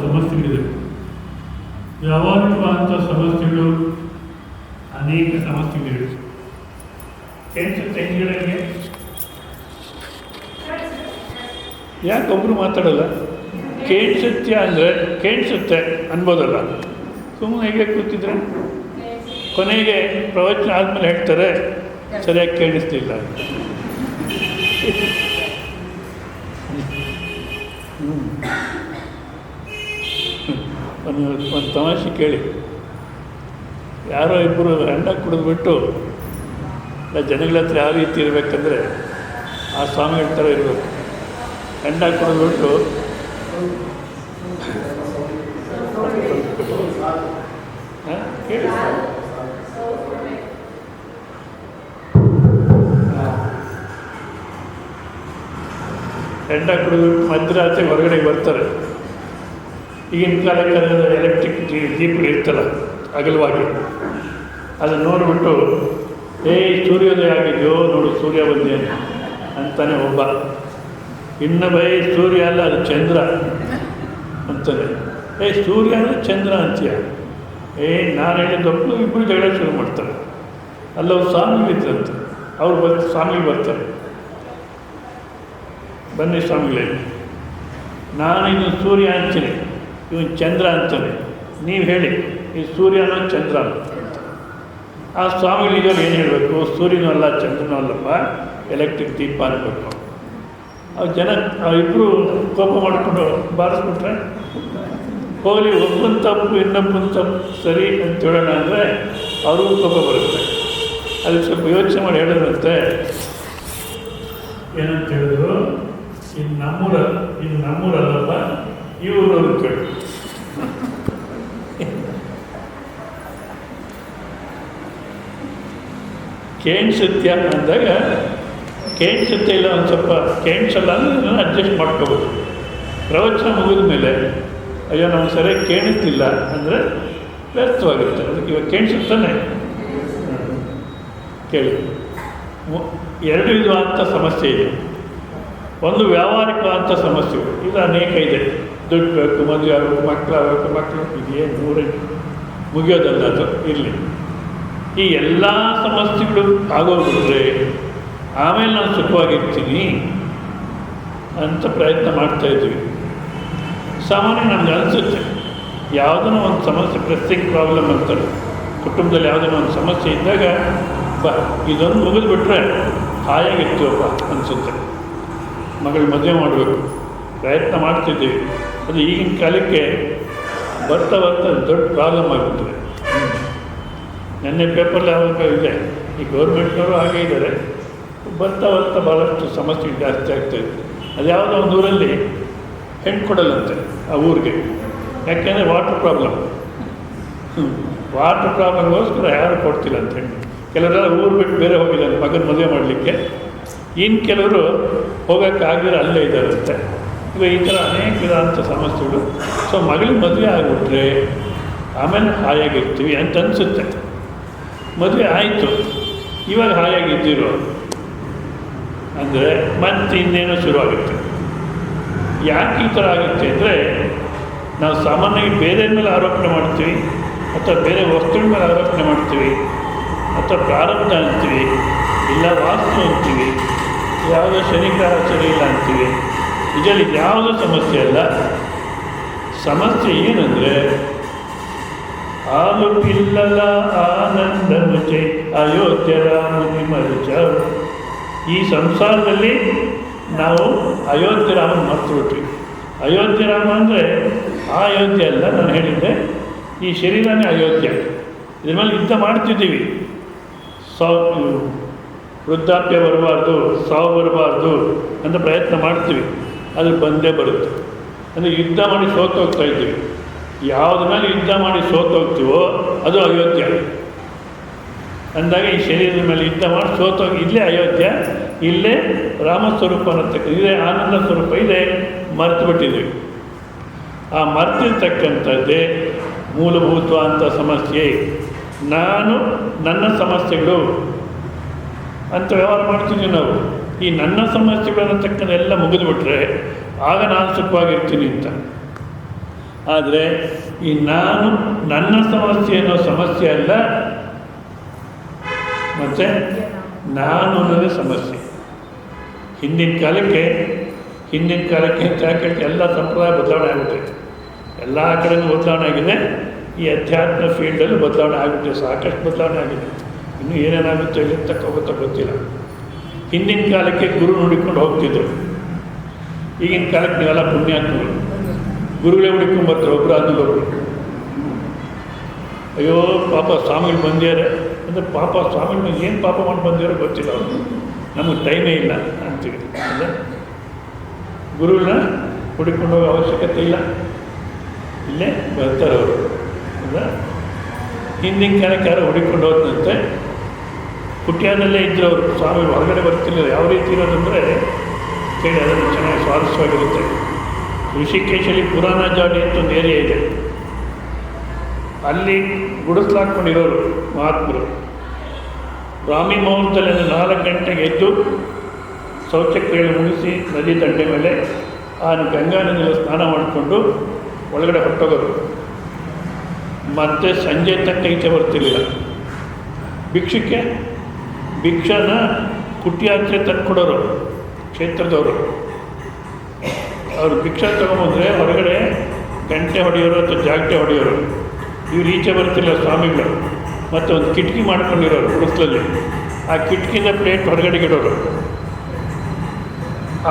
ಸಮಸ್ಯೆಗಳಿದೆ. ವ್ಯಾವಹಾರಿಕವಾದಂಥ ಸಮಸ್ಯೆಗಳು ಅನೇಕ ಸಮಸ್ಯೆಗಳಿವೆ. ಕೇಳಿಸುತ್ತೆ ಹಿಂದಿಗಳಿಗೆ? ಯಾಕೊಬ್ಬರು ಮಾತಾಡಲ್ಲ? ಕೇಳಿಸುತ್ತೆ ಅಂದರೆ ಕೇಳಿಸುತ್ತೆ ಅನ್ಬೋದಲ್ಲ, ಸುಮ್ಮನೆ ಹೇಗೆ ಕೂತಿದ್ರೆ ಕೊನೆಗೆ ಪ್ರವಚನ ಆದಮೇಲೆ ಹೇಳ್ತಾರೆ ಸರಿಯಾಗಿ ಕೇಳಿಸ್ತಿಲ್ಲ. ಒಂದು ತಮಾಷೆ ಕೇಳಿ, ಯಾರೋ ಇಬ್ಬರು ಹೆಂಡ ಕುಡಿದ್ಬಿಟ್ಟು ಜನಗಳ ಹತ್ರ ಯಾವ ರೀತಿ ಇರಬೇಕಂದ್ರೆ ಆ ಸ್ವಾಮಿಗಳ ಥರ ಇರಬೇಕು. ಹೆಂಡ ಕುಡಿದ್ಬಿಟ್ಟು ಕೇಳಿ ಹೆಂಡ ಕುಡಿದ್ಬಿಟ್ಟು ಮಧ್ಯರಾತ್ರಿ ಹೊರಗಡೆ ಬರ್ತಾರೆ. ಈಗಿನ ಕಾಲಕ್ಕೆ ಎಲೆಕ್ಟ್ರಿಕ್ ಜೀಪ್ಗಳು ಇರ್ತಲ್ಲ ಅಗಲವಾಗಿ, ಅದನ್ನು ನೋಡಿಬಿಟ್ಟು ಸೂರ್ಯೋದಯ ಆಗಿದೆಯೋ ನೋಡು, ಸೂರ್ಯ ಬಂದೆ ಅಂತಾನೆ ಒಬ್ಬ. ಇನ್ನೊಬ್ಬ ಸೂರ್ಯ ಅಲ್ಲ ಅದು ಚಂದ್ರ ಅಂತಾನೆ. ಸೂರ್ಯ ಅಂದರೆ ಚಂದ್ರ ಅಂತೀಯ? ನಾನು ಹೇಳಿದ್ದೊಬ್ಬರು ಇಬ್ಬರು ಜಗಳ ಶುರು ಮಾಡ್ತಾರೆ. ಅಲ್ಲವ್ರು ಸ್ವಾಮಿಗಳಿದ್ರಂತೆ, ಅವ್ರು ಸ್ವಾಮಿಗಳು ಬರ್ತಾರೆ. ಬನ್ನಿ ಸ್ವಾಮಿಗಳೇ, ನಾನು ಇದು ಸೂರ್ಯ ಅಂತೀನಿ, ಇವನು ಚಂದ್ರ ಅಂತಾನೆ, ನೀವು ಹೇಳಿ ಈ ಸೂರ್ಯನೋ ಚಂದ್ರ ಅಂತ. ಆ ಸ್ವಾಮಿಗಳಿಗೆ ಏನು ಹೇಳಬೇಕು? ಸೂರ್ಯನೂ ಅಲ್ಲ ಚಂದ್ರನೂ ಅಲ್ಲಪ್ಪ, ಎಲೆಕ್ಟ್ರಿಕ್ ದೀಪ ಅನ್ಬೇಕು. ಆ ಜನ ಇಬ್ಬರು ಕೋಪ ಮಾಡಿಕೊಂಡು ಬಾರಿಸ್ಬಿಟ್ರೆ ಹೋಗಲಿ, ಒಬ್ಬನ ತಪ್ಪು ಇನ್ನೊಬ್ಬನ ತಪ್ಪು ಸರಿ ಅಂತ ಹೇಳೋಣ ಅಂದರೆ ಅವ್ರಿಗೂ ಕೋಪ ಬರುತ್ತೆ. ಅದಕ್ಕೆ ಸ್ವಲ್ಪ ಯೋಚನೆ ಮಾಡಿ ಹೇಳಿದ್ರಂತೆ. ಏನಂತ ಹೇಳಿದ್ರು, ಇದು ನಮ್ಮೂರಲ್ಲಪ್ಪ, ಇವರು ಕೇಳಿ. ಕೇಣಿಸುತ್ತೆ ಅಂದಾಗ ಕೇಣಿಸುತ್ತೆ ಇಲ್ಲ, ಒಂದು ಸ್ವಲ್ಪ ಕೇಣಿಸಲ್ಲ ಅಂದರೆ ಅಡ್ಜಸ್ಟ್ ಮಾಡ್ಕೋಬೋದು. ಪ್ರವಚನ ಮುಗಿದ ಮೇಲೆ ಅಯ್ಯೋ ನಾವು ಸರಿಯಾಗಿ ಕೇಳಿಸ್ತಿಲ್ಲ ಅಂದರೆ ವ್ಯರ್ಥವಾಗುತ್ತೆ. ಅದಕ್ಕೆ ಇವಾಗ ಕೇಳಿಸುತ್ತಾನೆ ಕೇಳಿ. ಎರಡು ವಿಧವಾದಂಥ ಸಮಸ್ಯೆ ಇದೆ. ಒಂದು ವ್ಯಾವಹಾರಿಕವಾದಂಥ ಸಮಸ್ಯೆಗಳು, ಇದು ಅನೇಕ ಇದೆ. ದುಡ್ಡು ಬೇಕು, ಮದುವೆ ಆಗಬೇಕು, ಮಕ್ಕಳು ಇದೆಯೇ ನೂರೇ ಮುಗಿಯೋದಲ್ಲ, ಅದು ಇರಲಿ. ಈ ಎಲ್ಲ ಸಮಸ್ಯೆಗಳು ಆಗೋಗ್ಬಿಟ್ರೆ ಆಮೇಲೆ ನಾನು ಸುಖವಾಗಿರ್ತೀನಿ ಅಂತ ಪ್ರಯತ್ನ ಮಾಡ್ತಾಯಿದ್ವಿ. ಸಾಮಾನ್ಯ ನಮ್ಗೆ ಅನಿಸುತ್ತೆ, ಯಾವುದನ್ನೋ ಒಂದು ಸಮಸ್ಯೆ, ಪ್ರೆಸ್ಸಿಂಗ್ ಪ್ರಾಬ್ಲಮ್ ಅಂತಾರೆ, ಕುಟುಂಬದಲ್ಲಿ ಯಾವುದನ್ನೋ ಒಂದು ಸಮಸ್ಯೆ ಇದ್ದಾಗ ಇದೊಂದು ಮುಗಿದ್ಬಿಟ್ರೆ ಹಾಯಾಗಿರ್ತೀವಪ್ಪ ಅನಿಸುತ್ತೆ. ಮಗಳು ಮದುವೆ ಮಾಡಬೇಕು ಪ್ರಯತ್ನ ಮಾಡ್ತಿದ್ದೀವಿ, ಅದು ಈಗಿನ ಕಾಲಕ್ಕೆ ಬರ್ತಾ ದೊಡ್ಡ ಪ್ರಾಬ್ಲಮ್ ಆಗಿಬಿಟ್ಟಿದೆ. ನೆನ್ನೆ ಪೇಪರ್ಲಿ ಯಾವಾಗ ಇದೆ, ಈ ಗೌರ್ಮೆಂಟ್ನವರು ಹಾಗೆ ಇದ್ದಾರೆ, ಬರ್ತಾ ಭಾಳಷ್ಟು ಸಮಸ್ಯೆ ಜಾಸ್ತಿ ಆಗ್ತಾಯಿದೆ. ಅದು ಯಾವುದೋ ಒಂದು ಊರಲ್ಲಿ ಹೆಣ್ಣು ಕೊಡಲ್ಲಂತೆ ಆ ಊರಿಗೆ, ಯಾಕೆಂದರೆ ವಾಟರ್ ಪ್ರಾಬ್ಲಮ್ಗೋಸ್ಕರ ಯಾರು ಕೊಡ್ತಿಲ್ಲ ಅಂತ ಹೇಳಿ. ಕೆಲವರೆಲ್ಲ ಊರು ಬಿಟ್ಟು ಬೇರೆ ಹೋಗಿದ್ದಾರೆ ಮಗನ ಮದುವೆ ಮಾಡಲಿಕ್ಕೆ, ಇನ್ನು ಕೆಲವರು ಹೋಗೋಕ್ಕಾಗಿರೋ ಅಲ್ಲೇ ಇದ್ದಾರಂತೆ. ಈಗ ಈ ಥರ ಅನೇಕ ವಿಧವಾದಂಥ ಸಮಸ್ಯೆಗಳು. ಸೊ ಮಗಳಿಗೆ ಮದುವೆ ಆಗಿಬಿಟ್ರೆ ಆಮೇಲೆ ಹಾಯಾಗಿರ್ತೀವಿ ಅಂತ ಅನಿಸುತ್ತೆ. ಮದುವೆ ಆಯಿತು, ಇವಾಗ ಹಾಯಾಗಿದ್ದಿರೋ ಅಂದರೆ ಮತ್ತೆ ಇನ್ನೇನೋ ಶುರುವಾಗುತ್ತೆ. ಯಾಕೆ ಈ ಥರ ಆಗುತ್ತೆ ಅಂದರೆ, ನಾವು ಸಾಮಾನ್ಯವಾಗಿ ಬೇರೆ ಮೇಲೆ ಆರೋಪಣೆ ಮಾಡ್ತೀವಿ, ಅಥವಾ ಬೇರೆ ವಸ್ತುಗಳ ಮೇಲೆ ಆರೋಪಣೆ ಮಾಡ್ತೀವಿ, ಅಥವಾ ಪ್ರಾರಂಭ ಅಂತೀವಿ, ಇಲ್ಲ ವಾಸ್ತು ಅಂತೀವಿ, ಯಾವುದೋ ಶನಿಗ್ರಹ ಸರಿ ಇಲ್ಲ ಅಂತೀವಿ. ಇದರಲ್ಲಿ ಯಾವುದೋ ಸಮಸ್ಯೆ ಅಲ್ಲ. ಸಮಸ್ಯೆ ಏನಂದರೆ, ಆಲು ಪಿಲ್ಲಲ ಆನಂದ ಮುಚೆ ಅಯೋಧ್ಯ ರಾಮನಿ ಮರುಚ. ಈ ಸಂಸಾರದಲ್ಲಿ ನಾವು ಅಯೋಧ್ಯ ರಾಮನ ಮರ್ತುಬಿಟ್ವಿ. ಅಯೋಧ್ಯ ರಾಮ ಅಂದರೆ ಆ ಅಯೋಧ್ಯೆ ಅಲ್ಲ, ನಾನು ಹೇಳಿದ್ದೆ ಈ ಶರೀರನೇ ಅಯೋಧ್ಯ. ಇದ್ರ ಮೇಲೆ ಯುದ್ಧ ಮಾಡ್ತಿದ್ದೀವಿ. ವೃದ್ಧಾಪ್ಯ ಬರಬಾರ್ದು, ಸಾವು ಬರಬಾರ್ದು ಅಂತ ಪ್ರಯತ್ನ ಮಾಡ್ತೀವಿ, ಅದು ಬಂದೇ ಬರುತ್ತೆ. ಅಂದರೆ ಯುದ್ಧ ಮಾಡಿ ಸೋತೋಗ್ತಾ ಇದ್ದೀವಿ. ಯಾವುದ ಮೇಲೆ ಯುದ್ಧ ಮಾಡಿ ಸೋತೋಗ್ತೀವೋ ಅದು ಅಯೋಧ್ಯ ಅಂದಾಗ, ಈ ಶರೀರದ ಮೇಲೆ ಯುದ್ಧ ಮಾಡಿ ಸೋತೋಗಿ ಇಲ್ಲೇ ಅಯೋಧ್ಯ, ಇಲ್ಲೇ ರಾಮಸ್ವರೂಪ ಅನ್ನತಕ್ಕ ಇದೇ ಆನಂದ ಸ್ವರೂಪ ಇದೆ, ಮರೆತು ಬಿಟ್ಟಿದ್ದೀವಿ. ಆ ಮರೆತಿರ್ತಕ್ಕಂಥದ್ದೇ ಮೂಲಭೂತವಾದಂಥ ಸಮಸ್ಯೆ. ನಾನು ನನ್ನ ಸಮಸ್ಯೆಗಳು ಅಂತ ವ್ಯವಹಾರ ಮಾಡ್ತೀವಿ ನಾವು. ಈ ನನ್ನ ಸಮಸ್ಯೆಗಳು ಅನ್ನತಕ್ಕಂಥೆಲ್ಲ ಮುಗಿದುಬಿಟ್ರೆ ಆಗ ನಾನು ಸುಖವಾಗಿರ್ತೀನಿ ಅಂತ. ಆದರೆ ಈ ನಾನು ನನ್ನ ಸಮಸ್ಯೆ ಅನ್ನೋ ಸಮಸ್ಯೆ ಅಲ್ಲ, ಮತ್ತು ನಾನು ಅನ್ನೋದೇ ಸಮಸ್ಯೆ. ಹಿಂದಿನ ಕಾಲಕ್ಕೆ ಎಲ್ಲ ಸಂಪ್ರದಾಯ ಬದಲಾವಣೆ ಆಗುತ್ತೆ, ಎಲ್ಲ ಕಡೆಯೂ ಬದಲಾವಣೆ ಆಗಿದೆ. ಈ ಅಧ್ಯಾತ್ಮ ಫೀಲ್ಡಲ್ಲೂ ಬದಲಾವಣೆ ಆಗುತ್ತೆ, ಸಾಕಷ್ಟು ಬದಲಾವಣೆ ಆಗಿದೆ. ಇನ್ನೂ ಏನೇನಾಗುತ್ತೋ ಇಲ್ಲಿ ಹೋಗುತ್ತೋ ಗೊತ್ತಿಲ್ಲ. ಹಿಂದಿನ ಕಾಲಕ್ಕೆ ಗುರು ನೋಡಿಕೊಂಡು ಹೋಗ್ತಿದ್ರು, ಈಗಿನ ಕಾಲಕ್ಕೆ ನೀವೆಲ್ಲ ಪುಣ್ಯಾತ್ಮಗಳು, ಗುರುಗಳೇ ಹುಡುಕೊಂಡ್ಬರ್ತಾರೆ ಒಬ್ಬರು ಆದ್ಮೇಲೆ ಒಬ್ಬರು. ಅಯ್ಯೋ ಪಾಪ ಸ್ವಾಮಿಗಳು ಬಂದಿದ್ದಾರೆ ಅಂದರೆ, ಪಾಪ ಸ್ವಾಮಿಗಳು ಏನು ಪಾಪ ಮಾಡಿ ಬಂದಿರೋ ಗೊತ್ತಿಲ್ಲ, ಅವರು ನಮಗೆ ಟೈಮೇ ಇಲ್ಲ ಅಂತೀವಿ. ಅಂದರೆ ಗುರುಗಳನ್ನ ಹುಡುಕೊಂಡು ಹೋಗೋ ಅವಶ್ಯಕತೆ ಇಲ್ಲ, ಇಲ್ಲೇ ಬರ್ತಾರೆ ಅವರು. ಅಲ್ಲ, ಹಿಂದಿನ ಕಾಲಕ್ಕೆ ಯಾರೋ ಹುಡುಕೊಂಡು ಹೋದಂತೆ ಕುಟಿಯಾದಲ್ಲೇ ಇದ್ದರು ಅವರು. ಸ್ವಾಮಿ ಹೊರಗಡೆ ಬರ್ತಿಲ್ಲ. ಯಾವ ರೀತಿ ಇರೋದಂದರೆ ಕೇಳಿ, ಅದನ್ನು ಚೆನ್ನಾಗಿ ಸ್ವಾರಸ್ಯವಾಗಿರುತ್ತೆ. ಋಷಿಕೇಶಲ್ಲಿ ಪುರಾಣ ಜಾಡಿ ಅಂತ ಒಂದು ಏರಿಯಾ ಇದೆ, ಅಲ್ಲಿ ಗುಡಿಸ್ಲಾಕೊಂಡಿರೋರು ಮಹಾತ್ಮರು. ಬ್ರಾಹ್ಮಿ ಮುಹೂರ್ತದಲ್ಲಿ 4 ಗಂಟೆಗೆ ಎದ್ದು ಶೌಚಕ್ರಿಯೆ ಮುಗಿಸಿ ನದಿ ದಂಡೆ ಮೇಲೆ ಆ ಗಂಗಾ ನದಿಯಲ್ಲಿ ಸ್ನಾನ ಮಾಡಿಕೊಂಡು ಒಳಗಡೆ ಹೊರಟೋಗೋರು. ಮತ್ತು ಸಂಜೆ ತನಕ ಈಚೆ ಬರ್ತಿರಲಿಲ್ಲ. ಭಿಕ್ಷನ ಕುಟಿಯಾತ್ರೆ ತಂದುಕೊಡೋರು ಕ್ಷೇತ್ರದವರು. ಅವರು ಭಿಕ್ಷಾ ತೊಗೊಂಬಂದರೆ ಹೊರಗಡೆ ಗಂಟೆ ಹೊಡೆಯೋರು ಅಥವಾ ಜಾಗಟೆ ಹೊಡೆಯೋರು. ಇವ್ರು ಈಚೆ ಬರ್ತಿಲ್ಲ ಸ್ವಾಮಿಗಳು. ಮತ್ತು ಒಂದು ಕಿಟಕಿ ಮಾಡ್ಕೊಂಡಿರೋರು ಗುಡಿಸ್ಲಲ್ಲಿ. ಆ ಕಿಟಕಿಯಿಂದ ಪ್ಲೇಟ್ ಹೊರಗಡೆಗೆ ಇಡೋರು.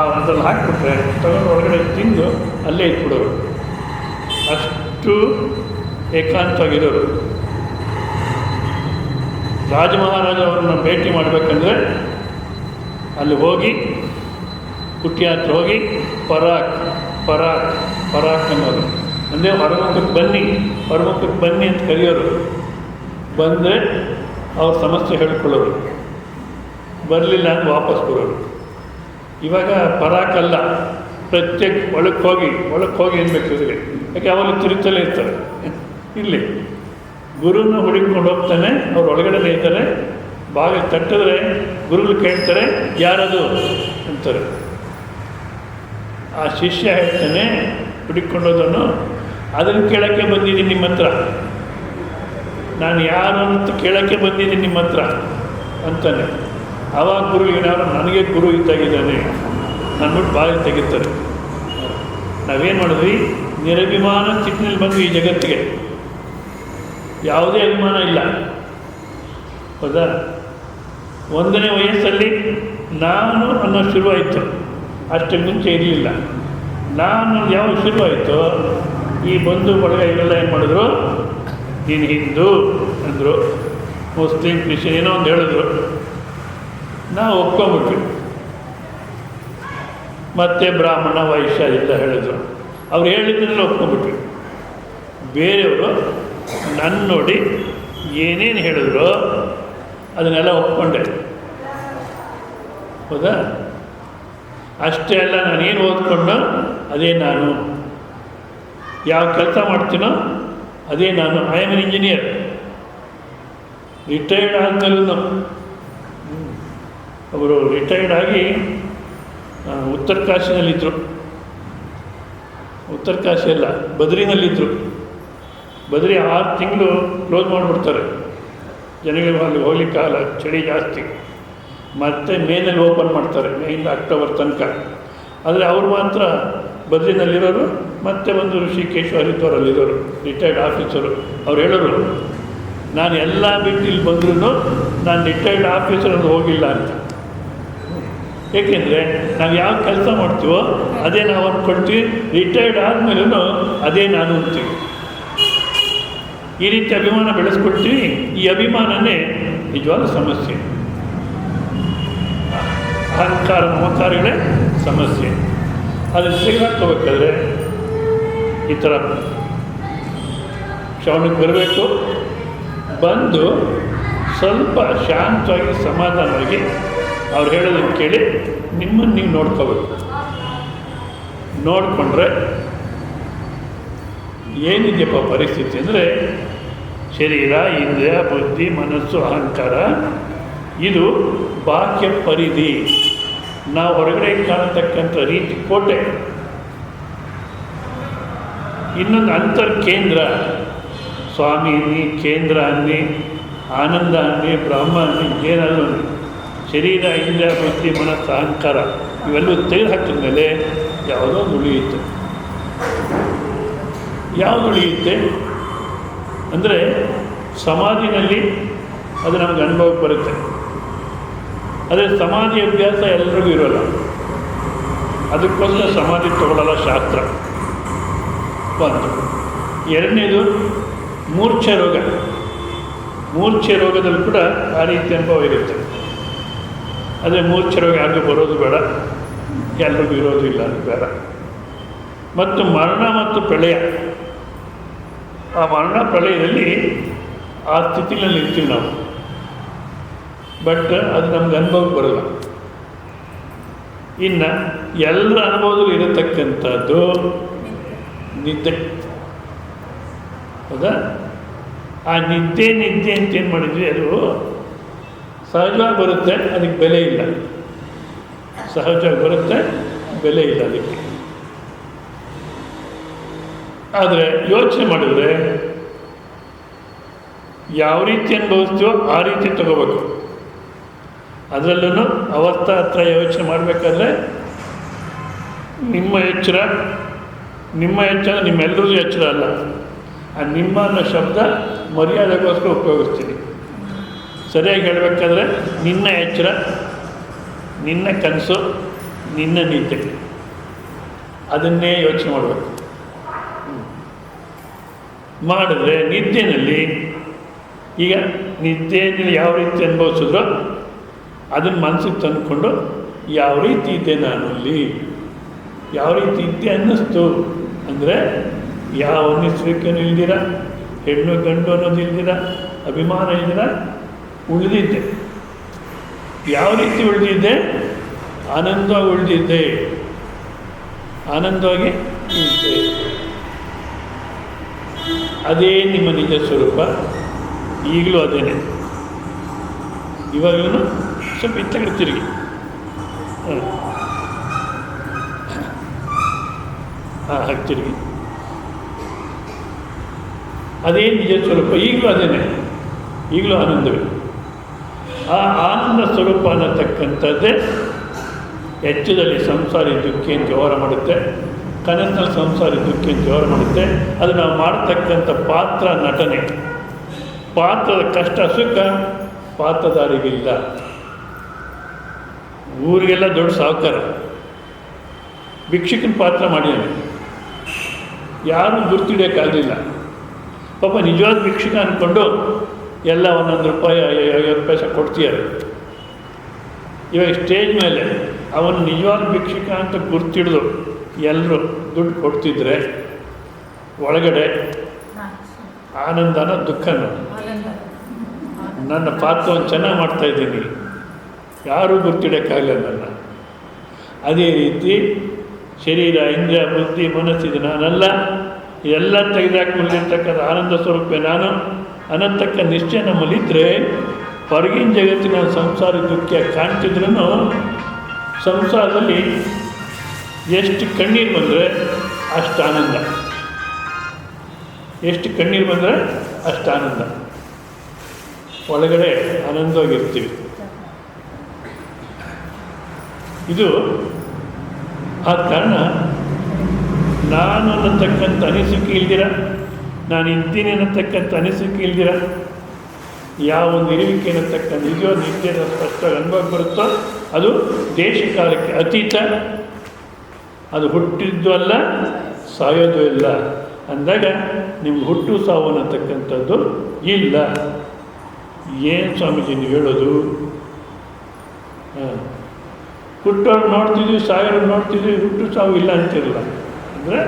ಅದ್ರಲ್ಲಿ ಹಾಕಿಬಿಟ್ರೆ ತಗೊಂಡು ಹೊರಗಡೆ ತಿಂದು ಅಲ್ಲೇ ಇಟ್ಬಿಡೋರು. ಅಷ್ಟು ಏಕಾಂತವಾಗಿರೋರು. ರಾಜ ಮಹಾರಾಜ ಅವರನ್ನು ಭೇಟಿ ಮಾಡಬೇಕಂದ್ರೆ ಅಲ್ಲಿ ಹೋಗಿ ಕುಟಿಯಾತ್ರ ಹೋಗಿ ಪರಾಕ್ ಅನ್ನೋರು. ಅಂದರೆ ಹೊರಮುಖಕ್ಕೆ ಬನ್ನಿ ಅಂತ ಕರೆಯೋರು. ಬಂದರೆ ಅವ್ರ ಸಮಸ್ಯೆ ಹೇಳ್ಕೊಳ್ಳೋರು, ಬರಲಿಲ್ಲ ಅಂತ ವಾಪಸ್ ಬರೋರು. ಇವಾಗ ಪರಾಕಲ್ಲ, ಪ್ರತ್ಯೇಕ ಒಳಕ್ಕೆ ಹೋಗಿ ಅನ್ಬೇಕು ಇವ್ರಿಗೆ. ಯಾಕೆ ಅವಾಗ ತಿರುತ್ತಲೇ ಇರ್ತಾರೆ. ಇಲ್ಲಿ ಗುರುನ ಹುಡುಕೊಂಡು ಹೋಗ್ತಾನೆ, ಅವ್ರು ಒಳಗಡೆ ಇರ್ತಾರೆ. ಬಾಗ ತಟ್ಟಿದ್ರೆ ಗುರುಗಳು ಕೇಳ್ತಾರೆ, ಯಾರದು ಅಂತಾರೆ. ಆ ಶಿಷ್ಯ ಹೇಳ್ತಾನೆ ಹುಡುಕೊಂಡೋದನ್ನು, ಅದನ್ನು ಕೇಳೋಕ್ಕೆ ಬಂದಿದ್ದೀನಿ ನಿಮ್ಮ ಹತ್ರ, ನಾನು ಯಾರು ಅಂತ ಕೇಳೋಕ್ಕೆ ಬಂದಿದ್ದೀನಿ ನಿಮ್ಮ ಹತ್ರ ಅಂತಾನೆ. ಆವಾಗ ಗುರು ಏನಾದ್ರು ನನಗೆ ಗುರು ಇದ್ದಾಗಿದ್ದಾನೆ ಅಂದ್ಬಿಟ್ಟು ಬಾಯಿ ತೆಗಿತಾರೆ. ನಾವೇನು ಮಾಡಿದ್ವಿ, ನಿರಭಿಮಾನ ಸ್ಥಿತಿನಲ್ಲಿ ಬಂದ್ವಿ ಈ ಜಗತ್ತಿಗೆ. ಯಾವುದೇ ಅಭಿಮಾನ ಇಲ್ಲ, ಹೌದಾ? 1ನೇ ವಯಸ್ಸಲ್ಲಿ ನಾನು ಅನ್ನೋ ಶುರುವಾಯಿತು, ಅಷ್ಟಕ್ಕೆ ಮುಂಚೆ ಇರಲಿಲ್ಲ. ನಾನು ಯಾವಾಗ ಶುರುವಾಯಿತು, ಈ ಬಂಧು ಬಳಗ ಇವೆಲ್ಲ ಏನು ಮಾಡಿದ್ರು, ನೀನು ಹಿಂದೂ ಅಂದರು, ಮುಸ್ಲಿಂ ಕ್ರಿಶ್ಚಿಯನ್ ಏನೋ ಒಂದು ಹೇಳಿದ್ರು, ನಾವು ಒಪ್ಕೊಂಬಿಟ್ವಿ. ಮತ್ತು ಬ್ರಾಹ್ಮಣ ವೈಶ್ಯ ಎಲ್ಲ ಹೇಳಿದ್ರು, ಅವ್ರು ಹೇಳಿದ್ರೆಲ್ಲ ಒಪ್ಕೊಂಬಿಟ್ವಿ. ಬೇರೆಯವರು ನನ್ನ ನೋಡಿ ಏನೇನು ಹೇಳಿದ್ರು ಅದನ್ನೆಲ್ಲ ಒಪ್ಕೊಂಡೆ, ಹೌದಾ? ಅಷ್ಟೇ ಅಲ್ಲ, ನಾನೇನು ಓದ್ಕೊಂಡು ಅದೇ ನಾನು, ಯಾವ ಕೆಲಸ ಮಾಡ್ತೀನೋ ಅದೇ ನಾನು. I am an engineer. Retired ಆದಮೇಲೂ ಅವರು ರಿಟೈರ್ಡ್ ಆಗಿ ಉತ್ತರ ಕಾಶಿನಲ್ಲಿದ್ದರು. ಉತ್ತರ ಕಾಶಿ ಅಲ್ಲ, ಬದ್ರಿನಲ್ಲಿದ್ದರು. ಬದ್ರಿ 6 ತಿಂಗಳು ಕ್ಲೋಸ್ ಮಾಡಿಬಿಡ್ತಾರೆ, ಜನಗಳಿಗೆ ಅಲ್ಲಿ ಹೋಗ್ಲಿಕ್ಕಾಗಲ್ಲ, ಚಳಿ ಜಾಸ್ತಿ. ಮತ್ತು ಮೇನಲ್ಲಿ ಓಪನ್ ಮಾಡ್ತಾರೆ, ಮೇಯಿಂದ ಅಕ್ಟೋಬರ್ ತನಕ. ಆದರೆ ಅವರು ಮಾತ್ರ ಬದ್ರಿನಲ್ಲಿರೋರು. ಮತ್ತು ಒಂದು ಋಷಿಕೇಶ ಹರಿದ್ವಾರಲ್ಲಿರೋರು ರಿಟೈರ್ಡ್ ಆಫೀಸರು. ಅವ್ರು ಹೇಳೋರು, ನಾನು ಎಲ್ಲ ಬಿಟ್ಟು ಇಲ್ಲಿ ಬಂದ್ರೂ ನಾನು ರಿಟೈರ್ಡ್ ಆಫೀಸರಲ್ಲಿ ಹೋಗಿಲ್ಲ ಅಂತ. ಏಕೆಂದರೆ ನಾವು ಯಾವ ಕೆಲಸ ಮಾಡ್ತೀವೋ ಅದೇ ನಾವು ಅಂದ್ಕೊಳ್ತೀವಿ, ರಿಟೈರ್ಡ್ ಆದಮೇಲೂ ಅದೇ ನಾನು ಅಂತೀವಿ. ಈ ರೀತಿ ಅಭಿಮಾನ ಬೆಳೆಸ್ಕೊಳ್ತೀವಿ. ಈ ಅಭಿಮಾನನೇ ನಿಜವಾದ ಸಮಸ್ಯೆ. ಅಹಂಕಾರ ಮಮಕಾರಗಳೇ ಸಮಸ್ಯೆ. ಅದನ್ನು ತೆಗೆದಾಕೋಬೇಕಾದ್ರೆ ಈ ಥರ ಶ್ರವಣಕ್ಕೆ ಬರಬೇಕು. ಬಂದು ಸ್ವಲ್ಪ ಶಾಂತವಾಗಿ ಸಮಾಧಾನವಾಗಿ ಅವ್ರು ಹೇಳೋದನ್ನು ಕೇಳಿ ನಿಮ್ಮನ್ನು ನೀವು ನೋಡ್ಕೋಬೇಕು. ನೋಡಿಕೊಂಡ್ರೆ ಏನಿದೆಯಪ್ಪ ಪರಿಸ್ಥಿತಿ ಅಂದರೆ, ಶರೀರ, ಇಂದ್ರಿಯ, ಬುದ್ಧಿ, ಮನಸ್ಸು, ಅಹಂಕಾರ ಇದು ಬಾಹ್ಯ ಪರಿಧಿ. ನಾವು ಹೊರಗಡೆ ಕಾಣತಕ್ಕಂಥ ರೀತಿ ಕೋಟೆ. ಇನ್ನೊಂದು ಅಂತರ್ಕೇಂದ್ರ, ಸ್ವಾಮಿ ಅನ್ನಿ, ಕೇಂದ್ರ ಅನ್ನಿ, ಆನಂದ ಅನ್ನಿ, ಬ್ರಹ್ಮ ಅನ್ನಿ, ಏನಾದರೂ ಅನ್ನಿ, ಶರೀರ, ಇಂದ್ರಿಯ, ಬುದ್ಧಿ, ಮನಸ್ಸು, ಅಹಂಕಾರ ಇವೆಲ್ಲವೂ ತೆಗೆದು ಹಾಕಿದ ಮೇಲೆ ಯಾವುದೋ ಉಳಿಯುತ್ತೆ. ಯಾವುದು ಉಳಿಯುತ್ತೆ ಅಂದರೆ ಸಮಾಧಿನಲ್ಲಿ ಅದು ನಮಗೆ ಅನುಭವಕ್ಕೆ ಬರುತ್ತೆ. ಆದರೆ ಸಮಾಧಿ ಅಭ್ಯಾಸ ಎಲ್ಲರಿಗೂ ಇರೋಲ್ಲ. ಅದಕ್ಕೋಸ್ಕರ ಸಮಾಧಿ ತಗೊಳ್ಳಲ್ಲ ಶಾಸ್ತ್ರ. ಒಂದು. ಎರಡನೇದು ಮೂರ್ಛೆ ರೋಗ. ಮೂರ್ಛೆ ರೋಗದಲ್ಲಿ ಕೂಡ ಆ ರೀತಿ ಅನುಭವ ಇರುತ್ತೆ. ಆದರೆ ಮೂರ್ಛೆ ರೋಗ ಯಾರಿಗೂ ಬರೋದು ಬೇಡ, ಎಲ್ರಿಗೂ ಇರೋದು ಇಲ್ಲ, ಅದು ಬೇಡ. ಮತ್ತು ಮರಣ ಮತ್ತು ಪ್ರಳಯ. ಆ ಮರಣ ಪ್ರಳಯದಲ್ಲಿ ಆ ಸ್ಥಿತಿಯಲ್ಲಿ ಇರ್ತೀವಿ ನಾವು, ಬಟ್ ಅದು ನಮ್ಗೆ ಅನುಭವಕ್ಕೆ ಬರೋಲ್ಲ. ಇನ್ನು ಎಲ್ಲರ ಅನುಭವದಲ್ಲಿ ಇರತಕ್ಕಂಥದ್ದು ನಿದ್ದೆ. ಹೌದಾ? ಆ ನಿದ್ದೆ ಅಂತ ಏನು ಮಾಡಿದ್ವಿ, ಅದು ಸಹಜವಾಗಿ ಬರುತ್ತೆ, ಅದಕ್ಕೆ ಬೆಲೆ ಇಲ್ಲ. ಸಹಜವಾಗಿ ಬರುತ್ತೆ, ಬೆಲೆ ಇಲ್ಲ ಅದಕ್ಕೆ. ಆದರೆ ಯೋಚನೆ ಮಾಡಿದ್ರೆ ಯಾವ ರೀತಿ ಅನುಭವಿಸ್ತೀವೋ ಆ ರೀತಿ ತಗೋಬೇಕು. ಅದರಲ್ಲೂ ಅವಸ್ಥಾ ಹತ್ರ ಯೋಚನೆ ಮಾಡಬೇಕಾದ್ರೆ ನಿಮ್ಮ ಎಚ್ಚರ ನಿಮ್ಮೆಲ್ಲರದ್ದು ಎಚ್ಚರ ಅಲ್ಲ. ಆ ನಿಮ್ಮ ಅನ್ನೋ ಶಬ್ದ ಮರ್ಯಾದೆಗೋಸ್ಕರ ಉಪಯೋಗಿಸ್ತೀನಿ. ಸರಿಯಾಗಿ ಹೇಳಬೇಕಾದ್ರೆ ನಿನ್ನ ಎಚ್ಚರ, ನಿನ್ನ ಕನಸು, ನಿನ್ನ ನಿದ್ದೆ, ಅದನ್ನೇ ಯೋಚನೆ ಮಾಡಬೇಕು. ಮಾಡಿದ್ರೆ ನಿದ್ದೆನಲ್ಲಿ, ಈಗ ನಿದ್ದೆಯಲ್ಲಿ ಯಾವ ರೀತಿ ಅನುಭವಿಸಿದ್ರೋ ಅದನ್ನು ಮನಸ್ಸಿಗೆ ತಂದುಕೊಂಡು ಯಾವ ರೀತಿ ಇದ್ದೆ ನಾನು ಅಲ್ಲಿ, ಯಾವ ರೀತಿ ಇದ್ದೆ ಅನ್ನಿಸ್ತು ಅಂದರೆ ಯಾವ ಅನ್ನಿಸ್ಬೇಕೇನು ಇಲ್ದಿರ, ಹೆಣ್ಣು ಗಂಡು ಅನ್ನೋದು ಇಲ್ದಿರ, ಅಭಿಮಾನ ಇಲ್ದಿರ ಉಳಿದಿದ್ದೆ. ಯಾವ ರೀತಿ ಉಳಿದಿದ್ದೆ? ಆನಂದವಾಗಿ ಉಳಿದಿದ್ದೆ, ಆನಂದವಾಗಿ ಇದ್ದೆ. ಅದೇ ನಿಮ್ಮ ನಿಜ ಸ್ವರೂಪ. ಈಗಲೂ ಅದೇನೆ. ಇವಾಗಲೂ ಸ್ವಲ್ಪ ಇತ್ತಗಡೆ ತಿರುಗಿ, ಹಾಗೆ ತಿರುಗಿ. ಅದೇ ನಿಜ ಸ್ವರೂಪ, ಈಗಲೂ ಅದೇನೆ, ಈಗಲೂ ಆನಂದವೇ. ಆ ಆನಂದ ಸ್ವರೂಪ ಅನ್ನತಕ್ಕಂಥದ್ದೇ ಎಚ್ಚದಲ್ಲಿ ಸಂಸಾರಿ ದುಃಖಿಯನ್ನು ವ್ಯವಹಾರ ಮಾಡುತ್ತೆ, ಕನಸಿನಲ್ಲಿ ಸಂಸಾರಿ ದುಃಖಿಯನ್ನು ವ್ಯವಹಾರ ಮಾಡುತ್ತೆ. ಅದು ನಾವು ಮಾಡತಕ್ಕಂಥ ಪಾತ್ರ ನಟನೆ, ಪಾತ್ರದ ಕಷ್ಟ ಸುಖ ಪಾತ್ರಧಾರಿಗಿಲ್ಲ. ಊರಿಗೆಲ್ಲ ದೊಡ್ಡ ಸಾಹುಕಾರ ಭಿಕ್ಷುಕನ ಪಾತ್ರ ಮಾಡಿದ್ದಾನೆ, ಯಾರೂ ಗುರ್ತಿಡಿಯೋಕ್ಕಾಗಲಿಲ್ಲ. ಪಾಪ ನಿಜವಾದ ಭಿಕ್ಷುಕ ಅಂದ್ಕೊಂಡು ಎಲ್ಲ 1 ರೂಪಾಯಿ 50 ಪೈಸೆ ಕೊಡ್ತೀಯಾರೆ. ಇವಾಗ ಸ್ಟೇಜ್ ಮೇಲೆ ಅವನು ನಿಜವಾದ ಭಿಕ್ಷುಕ ಅಂತ ಗುರ್ತಿಡಿದು ಎಲ್ಲರೂ ದುಡ್ಡು ಕೊಡ್ತಿದ್ರೆ ಒಳಗಡೆ ಆನಂದನ ದುಃಖನ, ನನ್ನ ಪಾತ್ರವನ್ನು ಚೆನ್ನಾಗಿ ಮಾಡ್ತಾಯಿದ್ದೀನಿ, ಯಾರೂ ಗುರ್ತಿಡೋಕ್ಕಾಗಲ್ಲ ನನ್ನ. ಅದೇ ರೀತಿ ಶರೀರ, ಇಂದ್ರಿಯ, ಬುದ್ಧಿ, ಮನಸ್ಸಿದೆ ನಾನಲ್ಲ, ಎಲ್ಲ ತೆಗೆದಾಕಿರ್ತಕ್ಕಂಥ ಆನಂದ ಸ್ವರೂಪ ನಾನು ಅನ್ನತಕ್ಕ ನಿಶ್ಚಯ ನಮ್ಮಲ್ಲಿದ್ದರೆ ಹೊರಗಿನ ಜಗತ್ತಿನ ಸಂಸಾರ ದುಃಖ ಕಾಣ್ತಿದ್ರೂ ಸಂಸಾರದಲ್ಲಿ ಎಷ್ಟು ಕಣ್ಣೀರು ಬಂದರೆ ಅಷ್ಟು ಆನಂದ, ಎಷ್ಟು ಕಣ್ಣೀರು ಬಂದರೆ ಅಷ್ಟು ಆನಂದ. ಒಳಗಡೆ ಆನಂದವಾಗಿರ್ತೀವಿ. ಇದು ಆ ಕಾರಣ ನಾನು ಅನ್ನತಕ್ಕಂಥ ಅನಿಸಿಕೆ ಇಲ್ದಿರ, ನಾನು ಇದ್ದೀನಿ ಅನ್ನತಕ್ಕಂಥ ಅನಿಸಿಕೆ ಇಲ್ದಿರ, ಯಾವ ಒಂದು ಇರುವಿಕೆ ಅನ್ನತಕ್ಕ ನಿಜ ನಿತ್ಯದ ಸ್ಪಷ್ಟವಾಗಿ ಅನುಭವ ಬರುತ್ತೋ ಅದು ದೇಶಕಾಲಕ್ಕೆ ಅತೀತ. ಅದು ಹುಟ್ಟಿದ್ದು ಅಲ್ಲ, ಸಾಯೋದು ಇಲ್ಲ ಅಂದಾಗ ನಿಮ್ಗೆ ಹುಟ್ಟು ಸಾವು ಅನ್ನತಕ್ಕಂಥದ್ದು ಇಲ್ಲ. ಏನು ಸ್ವಾಮೀಜಿ ನೀವು ಹೇಳೋದು? ಹುಟ್ಟೋರು ನೋಡ್ತಿದ್ವಿ, ಸಾಯೋರು ನೋಡ್ತಿದ್ವಿ, ಹುಟ್ಟು ಸಾವು ಇಲ್ಲ ಅಂತಿರಲ್ಲ. ಅಂದರೆ